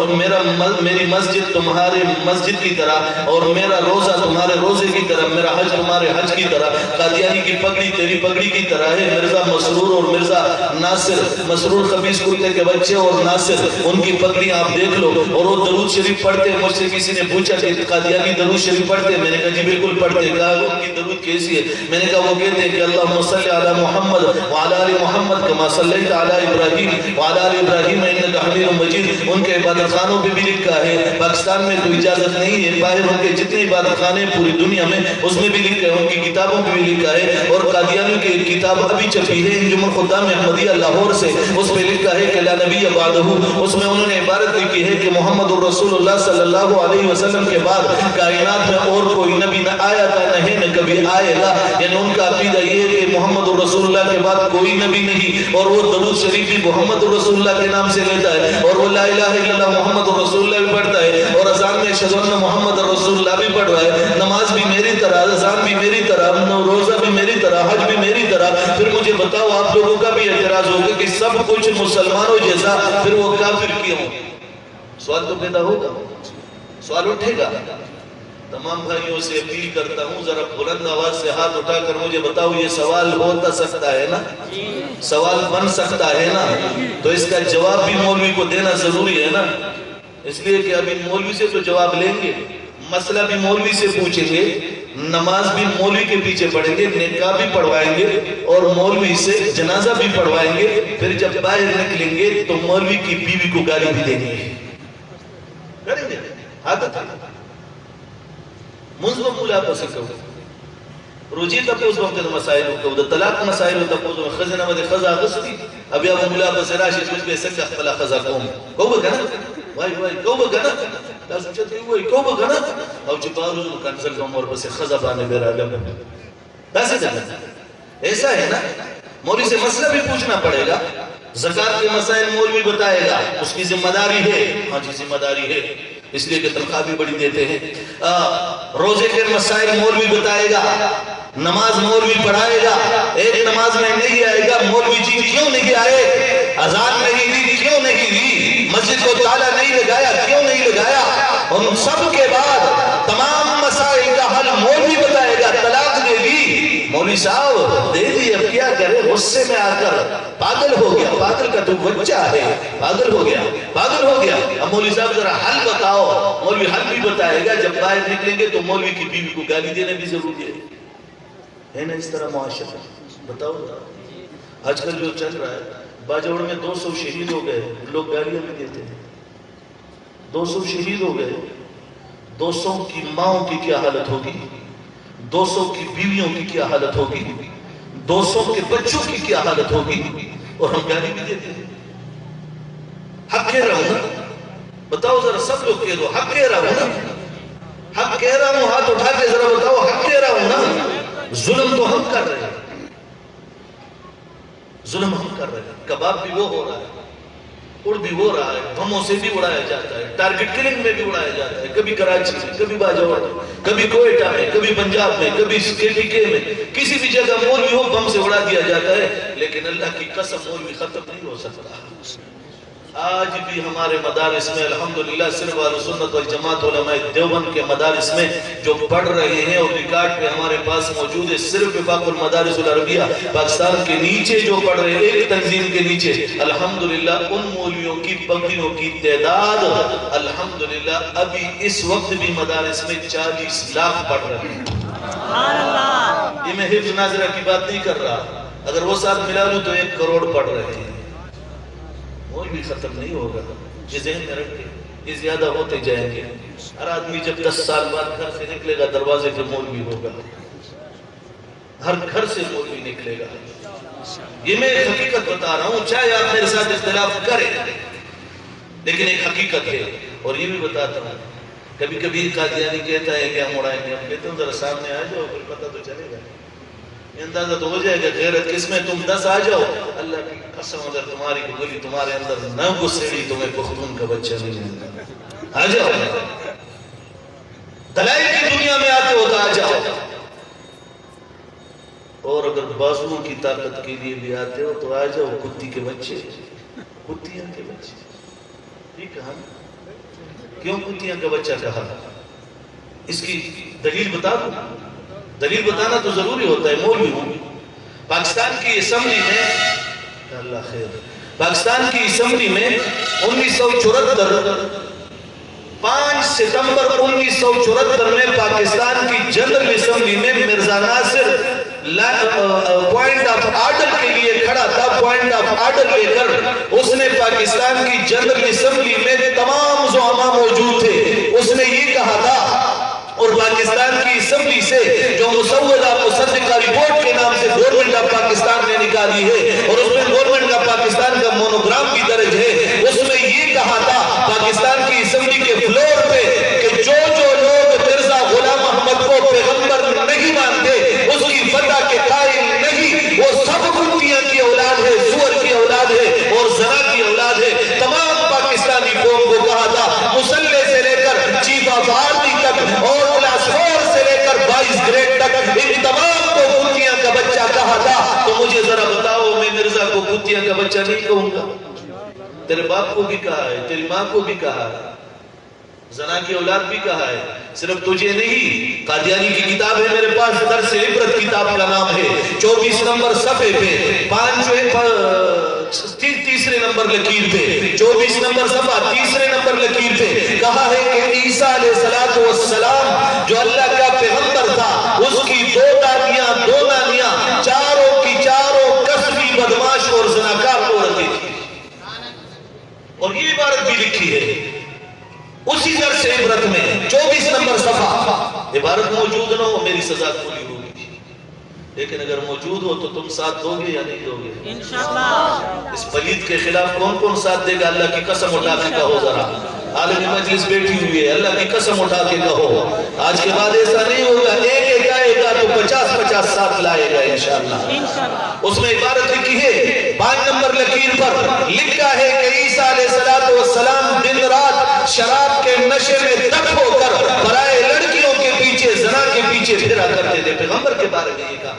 میری مسجد تمہارے مسجد کی طرح، اور میرا روزہ تمہارے روزے کی طرح، میرا حج تمہارے حج کی طرح، قادیانی کی پگڑی تیری پگڑی کی طرح ہے۔ مرزا مسرور اور مرزا ناصر، مسرور خبیث کتے کے بچے اور ناصر، ان کی پگڑی آپ دیکھ لو، اور وہ درود شریف پڑھتے ہیں؟ مجھ سے کسی نے پوچھا کہ قادیانی درود شریف پڑھتے ہیں؟ میں نے کہا جی بالکل پڑھتے ہیں۔ کہا ان کی درود کیسی ہے؟ میں نے کہا وہ کہتے ہیں کہ اللہم صلی علی محمد وعلی آل محمد کما صلیت علی ابراہیم وعلی آل ابراہیم انک حمید مجید۔ ان کے عبادت خانوں پہ بھی لکھا ہے، پاکستان میں تو اجازت نہیں ہے، باہر ان کے جتنے عبادت خانے پوری دنیا میں اس میں بھی لکھا ہے، ان کی کتابوں پہ بھی لکھا ہے۔ اور قادیانیوں کی ایک کتاب ابھی چھپی ہے انجم الخدام احمدیہ لاہور سے، اس پہ لکھا ہے کہ لا نبی بعدہ۔ اس میں انہوں نے عبارت لکھی ہے کہ محمد الرسول اللہ صلی اللہ علیہ وسلم کے بعد کائنات میں اور کوئی نبی نہ آیا تھا، نہ کبھی آئے گا۔ یعنی ان کا عقیدہ یہ ہے کہ محمد الرسول اللہ کے بعد کوئی نبی نہیں، اور وہ درود شریف بھی محمد الرسول اللہ کے نام سے لیتا ہے، اور وہ لا الہ الا اللہ محمد الرسول اللہ بھی پڑھتا ہے، اور اذان میں اشہد ان محمد الرسول اللہ بھی پڑھ رہا ہے۔ نماز بھی میری طرح، اذان بھی میری طرح، روزہ بھی میری طرح، حج بھی میری طرح۔ پھر مجھے بتاؤ آپ لوگوں کا بھی اعتراض ہوگا کہ سب کچھ مسلمانوں جیسا، پھر وہ کافر کیوں؟ سوال تو پیدا ہوگا، سوال اٹھے گا۔ تمام بھائیوں سے اپیل کرتا ہوں ذرا بلند آواز سے ہاتھ اٹھا کر مجھے بتاؤ یہ سوال ہوتا سکتا ہے نا؟ سوال بن سکتا ہے نا؟ تو اس کا جواب بھی مولوی کو دینا ضروری ہے نا، اس لیے کہ ابھی مولوی سے تو جواب لیں گے، مسئلہ بھی مولوی سے پوچھیں گے، نماز بھی مولوی کے پیچھے پڑھیں گے، نکاح بھی پڑھوائیں گے، اور مولوی سے جنازہ بھی پڑھوائیں گے۔ پھر جب باہر نکلیں گے تو مولوی کی بیوی کو گالی بھی دیں گے، کریں گے عادت ہے۔ منظم ملاپسی کرو روجی تپوز بمتے مسائل کو طلاق مسائل تپوز خزنہ ود خزا غستی ابھی اب ملاپس راشد کچھ بے سکا خلا خزا قوم کو بگنا وائی کو بگنا لازم چتے ہوئی کو بگنا او چپارو کنزل قوم اور بس خزا بانے میرا علم ایسے جانا ایسا ہے نا۔ مولوی سے مسئلہ بھی پوچھنا پڑے گا، زکاة کے مسائل مولوی بتائے گا، اس کی ذمہ داری ہے، ہاں جی ذمہ داری ہے، اس لیے کہ تنخواہ بھی بڑی دیتے ہیں۔ روزے کے مسائل مولوی بتائے گا، نماز مولوی پڑھائے گا۔ ایک نماز میں نہیں آئے گا، مولوی جی کیوں نہیں آئے؟ اذان نہیں دی کیوں نہیں دی؟ مسجد کو تالا نہیں لگایا کیوں نہیں لگایا؟ ان سب کے بعد تمام مسائل کا حل مولوی بتائے گا۔ طلاق دے دی مولوی صاحب دے دی، اب کیا کرے؟ غصے میں آ کر پاگل ہو گیا، پاگل کا تو بچہ ہے، پاگل ہو گیا، پاگل ہو گیا۔ اب مولوی صاحب ذرا حل بتاؤ، مولوی حل بھی بتائے گا۔ جب باہر نکلیں گے تو مولوی کی بیوی کو گالی دینا بھی ضروری ہے نا؟ اس طرح معاشرہ بتاؤ۔ آج کل جو چل رہا ہے، باجوڑ میں 200 شہید ہو گئے، لوگ گالیاں بھی دیتے ہیں۔ 200 شہید ہو گئے، 200 کی ماؤں کی کیا حالت ہوگی، 200 کی بیویوں کی کیا حالت ہوگی، 200 کے بچوں کی کیا حالت ہوگی، اور ہم گالی بھی دیتے ہیں۔ حق کہہ رہا ہوں نا؟ بتاؤ ذرا سب لوگ کہہ دو حق کہہ رہا ہوں نا؟ حق کہہ رہا ہوں، ہاتھ اٹھا کے ذرا بتاؤ حق کہہ رہا ہوں نا؟ ظلم تو ہم کر رہے ہیں، ظلم ہم کر رہے ہیں۔ کباب بھی وہ ہو رہا ہے، اڑ بھی وہ رہا ہے، بموں سے بھی اڑایا جاتا ہے، ٹارگٹ کلنگ میں بھی اڑایا جاتا ہے، کبھی کراچی میں، کبھی باجوڑ میں، کبھی کوئٹہ میں، کبھی پنجاب میں، کبھی KPK میں، کسی بھی جگہ مولوی ہو بم سے اڑا دیا جاتا ہے۔ لیکن اللہ کی قسم مولوی ختم نہیں ہو سکتا۔ آج بھی ہمارے مدارس میں الحمدللہ صرف اہل سنت والجماعت علماء دیوبند کے مدارس میں جو پڑھ رہے ہیں، اور ریکارڈ پہ ہمارے پاس موجود ہے، صرف وفاق المدارس العربیہ پاکستان کے نیچے جو پڑھ رہے ہیں، ایک تنظیم کے نیچے، الحمدللہ ان مولویوں کی پگڑیوں کی تعداد الحمدللہ ابھی اس وقت بھی مدارس میں 40 لاکھ پڑھ رہے ہیں۔ یہ میں حفظ ناظرہ کی بات نہیں کر رہا، اگر وہ ساتھ ملا لوں تو 1 کروڑ پڑھ رہے ہیں۔ کوئی بھی ختم نہیں ہوگا، یہ ذہن میں رکھے، یہ زیادہ ہوتے جائیں گے۔ ہر آدمی جب 10 سال بعد گھر سے نکلے گا دروازے پہ مولوی ہوگا، ہر گھر سے مولوی نکلے گا۔ یہ میں ایک حقیقت بتا رہا ہوں، چاہے آپ میرے ساتھ اختلاف کریں، لیکن ایک حقیقت ہے۔ اور یہ بھی بتاتا ہوں، کبھی کبھی قادیانی کہتا ہے کہ ہم اڑائیں گے، ہم کہتے ہیں ذرا سامنے آ جاؤ پھر پتہ تو چلے گا، یہ اندازہ تو ہو جائے گا غیرت کس میں۔ تم 10 آ جاؤ، اللہ کی قسم اگر تمہاری گلی تمہارے اندر نہ گسیڑی تمہیں پختون کا بچہ نہیں ملتا۔ آ جاؤ، دلائل کی دنیا میں آتے ہو تو آ جاؤ۔ اور اگر بازوؤں کی طاقت کے لیے بھی آتے ہو تو آ جاؤ، کتی کے بچے، کتیاں کے بچے۔ یہ کہا کیوں کتیاں کا بچہ کہا؟ اس کی دلیل بتا دوں؟ دلیل بتانا تو ضروری ہوتا ہے، مولوی ہوں۔ پاکستان کی اسمبلی میں، اللہ خیر، پاکستان کی اسمبلی میں 1974 5 ستمبر 1974 میں پاکستان کی جنرل اسمبلی میں مرزا ناصر پوائنٹ آف آرڈر کے لیے کھڑا تھا. پوائنٹ آف آرڈر لے کر اس نے پاکستان کی جنرل اسمبلی میں تمام زعماء موجود تھے. اس نے یہ کہا تھا اور پاکستان کی اسمبلی سے جو مسودہ مصدقہ رپورٹ کے نام سے گورنمنٹ آف پاکستان نے نکالی ہے اور اس میں گورنمنٹ آف پاکستان کا مونوگرام بھی درج ہے, اس میں یہ کہا تھا پاکستان کی اسمبلی کے فلور پہ کہ جو لوگ مرزا غلام محمد کو پیغمبر نہیں مانتے, اس کی فتح کے قائل نہیں, وہ سب کتیاں کی اولاد ہے, سور کی اولاد ہے اور زنا کی اولاد ہے. تمام پاکستانی قوم کو کہا تھا, مسلح سے لے کر چیف آف آرمی تک اور کلاس 4 سے لے کر 22 گریڈ تک ان تمام کو کتیاں کا بچہ کہا تھا. تو مجھے ذرا بتاؤ, میں مرزا کو کتیاں کا بچہ نہیں کہوں گا؟ تیرے باپ کو بھی کہا ہے, تیری ماں کو بھی کہا ہے, زنا کی اولاد بھی کہا ہے. صرف تجھے نہیں, قادیانی کی کتاب ہے میرے پاس, درس عبرت کتاب کا نام ہے, 24 نمبر صفحے پہ تیسرے نمبر لکیر پہ 24 نمبر صفحہ تیسرے نمبر لکیر پہ کہا ہے کہ عیسیٰ علیہ السلام جو اللہ کا پیغمبر تھا, اس کی 2 دادیاں 2 نانیاں چاروں کی چاروں کسبی بدماش اور زناکار عورتیں تھیں. اور یہ عبارت بھی لکھی ہے اسی درس عبرت میں 24 نمبر صفحہ. عبارت موجود نہ ہو میری سزا پوری ہوگی, لیکن اگر موجود ہو تو تم ساتھ دو گے یا نہیں دو گے؟ انشاءاللہ. اس پلید کے خلاف کون کون ساتھ دے گا؟ اللہ کی قسم اٹھا کے کہو ذرا. عالمی مجلس بیٹھی ہوئی ہے, اللہ کی قسم اٹھا کے کہو. آج کے بعد ایسا نہیں ہوگا, ایک آئے گا تو 50 ساتھ لائے گا انشاءاللہ. اس میں عبارت لکھی ہے 5 نمبر لکیر پر لکھا ہے کہ عیسیٰ علیہ السلام دن رات شراب کے نشے میں تک ہو کر برائے لڑکیوں کے پیچھے, زنا کے پیچھے پھرا کرتے تھے. پیغمبر کے بارے میں یہ کہا.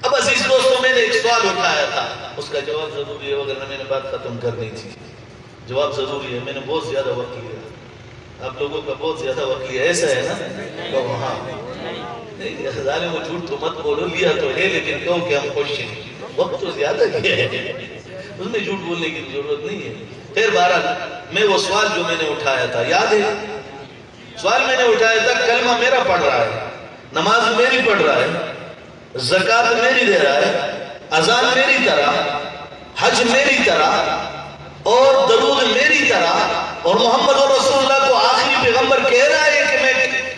اب عزیز دوستوں, میں نے ایک سوال اٹھایا تھا, اس کا جواب ضروری ہے وگرنہ میں نے بات ختم کرنی تھی. جواب ضروری ہے, میں نے بہت زیادہ وقت لیا, آپ لوگوں کا بہت زیادہ وقت لیا. ایسا ہے نا؟ تو ہاں نہیں, ظالم جھوٹ تو مت بولو, لیا تو ہے لیکن کہو کہ ہم خوش ہیں, وقت تو زیادہ کیا ہے, اس میں جھوٹ بولنے کی ضرورت نہیں ہے. پھر بہرحال میں وہ سوال جو میں نے اٹھایا تھا, یاد ہے سوال میں نے اٹھایا تھا, کلمہ میرا پڑھ رہا ہے, نماز میری پڑھ رہا ہے, زکوٰۃ میری دے رہا ہے, اذان میری طرح, حج میری طرح اور درود میری طرح, اور محمد رسول اللہ کو آخری پیغمبر کہہ رہا ہے کہ میں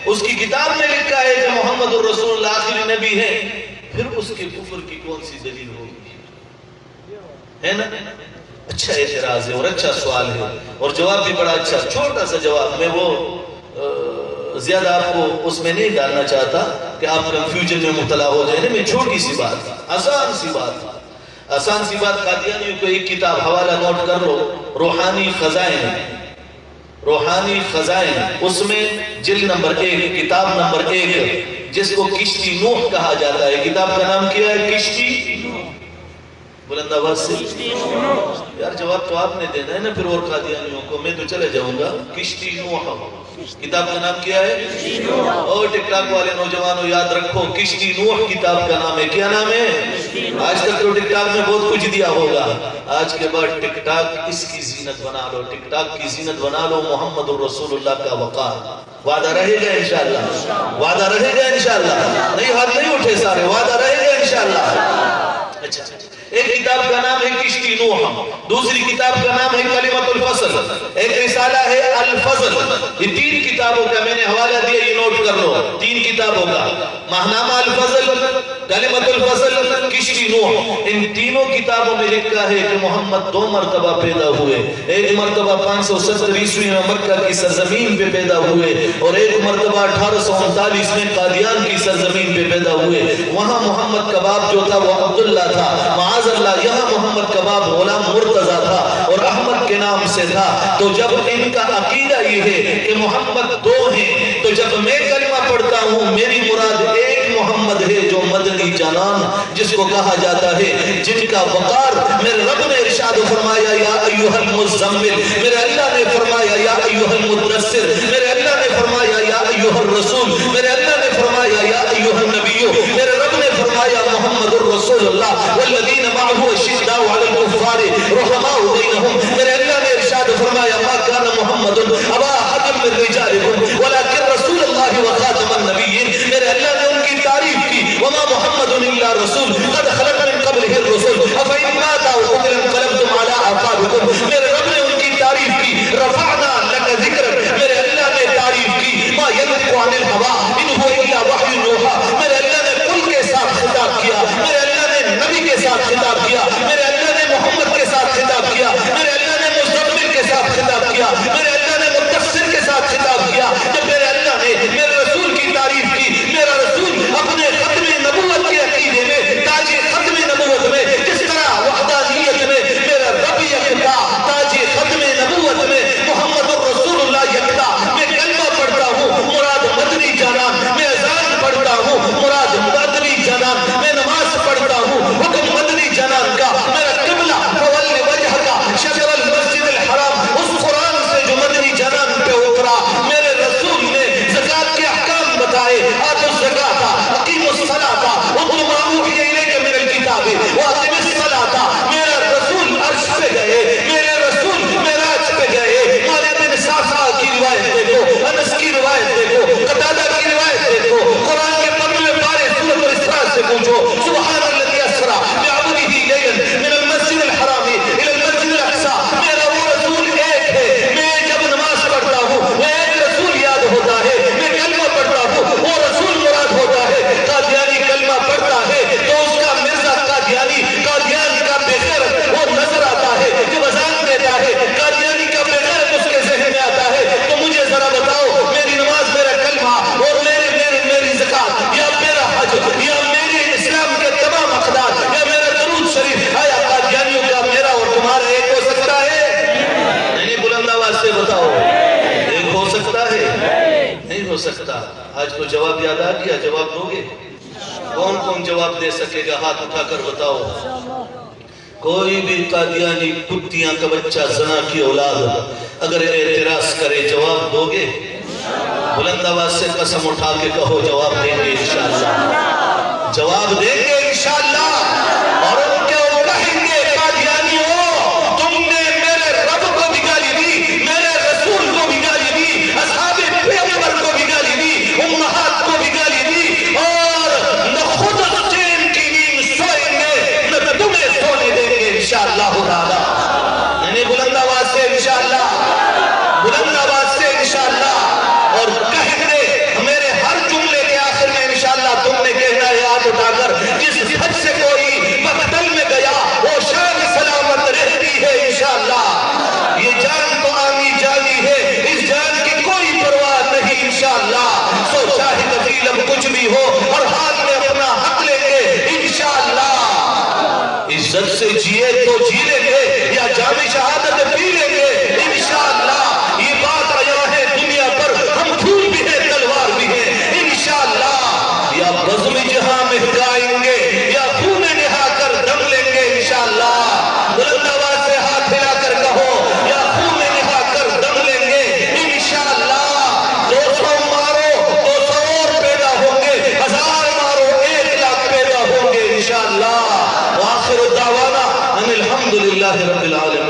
اس کی کتاب میں لکھا ہے کہ محمد رسول اللہ آخری نبی ہے, پھر اس کے کفر کی کون سی دلیل ہوگی؟ ہے نا؟ اچھا اعتراض ہے اور اچھا سوال ہے اور جواب بھی بڑا اچھا, چھوٹا سا جواب. میں وہ زیادہ آپ کو اس میں نہیں ڈالنا چاہتا کہ آپ کنفیوژن میں مبتلا ہو جائیں. میں چھوٹی سی بات, آسان سی بات, قادیانیوں کو ایک کتاب حوالہ نوٹ کر لو, روحانی خزائن, اس میں جلد نمبر 1 کتاب نمبر 1 جس کو کشتی نوح کہا جاتا ہے. کتاب کا نام کیا ہے؟ کشتی. بلند آواز سے یار جواب تو آپ نے دینا ہے نا پھر, اور قادیانیوں کو, میں تو چلے جاؤں گا. کشتی نوح, کتاب کا نام کیا ہے؟ اور ٹک ٹاک والے نوجوانوں یاد رکھو, کشتی نوح کتاب کا نام ہے. کیا نام ہے؟ آج تک تو ٹک ٹاک میں بہت کچھ دیا ہوگا, آج کے بعد ٹک ٹاک اس کی زینت بنا لو, ٹک ٹاک کی زینت بنا لو محمد رسول اللہ کا وقار. وعدہ رہے گا انشاءاللہ, وعدہ رہے گا انشاءاللہ. نہیں, ہاتھ نہیں اٹھے سارے, وعدہ رہے گا انشاءاللہ. اچھا, ایک کتاب کا نام ہے کشتی نوح, دوسری کتاب کا نام ہے کلمۃ الفصل, ایک رسالہ ہے الفضل. یہ 3 کتابوں کا میں نے حوالہ دیا, یہ نوٹ کر لو, 3 کتابوں کا, ماہنامہ الفضل, کلمۃ الفصل, کشتی نوح. ان تینوں کتابوں میں لکھا ہے کہ محمد 2 مرتبہ پیدا ہوئے, ایک مرتبہ 570 عیسوی میں مکہ کی سرزمین پہ پیدا ہوئے اور ایک مرتبہ 1839 میں قادیان کی سرزمین پہ پیدا ہوئے. وہاں محمد کا باپ جو تھا وہ عبداللہ تھا, معاذ اللہ. یہاں محمد کا باپ غلام مرتضیٰ تھا اور احمد کے نام سے تھا. تو جب ان کا عقیدہ یہ ہے کہ محمد 2 ہیں, تو جب میں کلمہ پڑھتا ہوں میری مراد ایک محمد ہے جو مدنی جانان جس کو کہا جاتا ہے, جن کا وقار میرے رب نے ارشاد فرمایا یا ایھا المزمل, میرے اللہ نے فرمایا یا ایھا المدثر, میرے اللہ نے فرمایا یا ایھا الرسول, میرے اللہ نے فرمایا یا ایھا النبی, میرے رب نے فرمایا محمد الرسول رسول اللہ والذین معه اشداء علی الکفار رحماء بینہم. میرے اللہ نے ارشاد فرمایا ما کان محمد ابا احد من رجالکم ولکن رسول اللہ وخاتم النبیین. میرے اللہ نے ان کی تعریف کی وما محمد الا رسول قد خلت من قبلہ الرسل افإن مات أو قتل انقلبتم على أعقابكم. میرے رب نے ان کی تعریف کی رفعنا لك ذکرک. میرے اللہ نے تعریف کی ما ينطق عن الهوى ان هو الا وحی یوحى. میرے اللہ نے کل کے ساتھ خطاب کیا. میرے اللہ نے نبی کے ساتھ خطاب کیا. میرے اللہ نے محمد کے ساتھ خطاب کیا. میرے اللہ نے مزمل کے ساتھ خطاب کیا. میرے اللہ نے مدثر کے ساتھ خطاب کیا. جب میرے اللہ نے میرے رسول کی تعریف کی, میرا رسول اپنے ختم نبوت کے عقیدے میں تاج ختم نبوت میں جس طرح وحدانیت میں میرا رب یکتا, تاج ختم نبوت میں محمد الرسول اللہ یکتا. میں کلمہ پڑھتا ہوں مراد مدنی جانان, میں اذان پڑھتا ہوں مراد مدنی جانان, میں نماز پڑھتا ہوں حکم مدنی جانان کا. میرا قبلہ فول وجہ کا شطر المسجد الحرام, اس قرآن سے جو مدنی جانان پہ اترا. میرے رسول نے زکوٰۃ کے احکام بتائے, آتوا الزکاۃ اقیموا الصلاۃ اتلوا ما اوحی الیک من الکتاب واقم الصلاۃ. میرا رسول عرش پہ گئے, میرے رسول معراج پہ گئے. مالک بن صعصع کی روایت دیکھو, انس کی روایت دیکھو, قتادہ کی روایت دیکھو. قرآن کے 15ویں پارے سورۃ الاسراء سے پوچھو سبحان الذی اسریٰ بعبدہ لیلا من المسجد الحرام الی المسجد الاقصی. میرا وہ رسول ایک ہے. میں جب نماز پڑھتا ہوں وہ ایک رسول یاد ہوتا ہے. میں کلمہ پڑھتا ہوں وہ رسول مراد ہوتا ہے. قادیانی کلمہ پڑھتا ہے تو اس کا مرزا قادیانی, قادیان کا بے غیرت وہ نظر آتا ہے. جب اذان دیتا ہے قادیانی کا بے غیرت اس کے ذہن میں آتا ہے. تو مجھے ذرا بتاؤ میری نماز, میرا کلمہ اور میری زکوٰۃ یا میرا حج یا میرے اسلام کے تمام اقدار یا میرا درود شریف آیا قادیانیوں کا میرا اور تمہارا ایک ہو سکتا ہے؟ نہیں, بلند آواز سے بتاؤ ایک ہو سکتا ہے؟ نہیں ہو سکتا. آج کو جواب یاد آ گیا, جواب دو گے؟ کون کون جواب دے سکے گا ہاتھ اٹھا کر بتاؤ. کوئی بھی قادیانی کتیاں کا بچہ زنا کی اولاد اگر اعتراض کرے جواب دو گے؟ بلند آواز سے قسم اٹھا کے کہو جواب دیں گے انشاءاللہ, جواب دیں گے انشاءاللہ. اور ان کے وہ کہیں گے قادیانیوں تم نے میرے رب کو بھی گالی دی, میرے رسول کو بھی گالی دی, اصحاب پیغمبر کو بھی گالی دی, امہات کو بھی گالی دی, اور نہ خود چین کی نیند سوئیں گے نہ تمہیں سونے دیں گے انشاءاللہ تعالی. یعنی بلند آواز سے انشاءاللہ, بلند آواز سے انشاءاللہ. اور کہیں گے میرے ہر جملے کے آخر میں انشاءاللہ تم نے کہنا ہے ہاتھ اٹھا کر جس حد سے کوئی مقتل میں گیا وہ شان سلامت رہتی ہے انشاءاللہ. یہ جان تو آنی جانی ہے, اس جان کی کوئی پرواہ نہیں انشاءاللہ. سو چاہے تکلیف کچھ بھی ہو اور ہاتھ میں اپنا حق لیں گے انشاءاللہ. عزت سے جیے تو جی لیں گے یا جام شہادت پی لیں گے انشاءاللہ. یہ بات آیا ہے دنیا پر, ہم پھول بھی ہیں تلوار بھی ہیں انشاءاللہ. یا بزم جہاں مہکائیں گے یا خون نہا کر دم لیں گے انشاءاللہ. بلند آواز سے ہاتھ ہلا کر کہو یا خون نہا کر دم لیں گے انشاءاللہ. 200 مارو 200 اور پیدا ہوں گے, 1000 مارو 1 لاکھ پیدا ہوں گے انشاءاللہ. وآخر دعوانا ان الحمدللہ رب العالمین.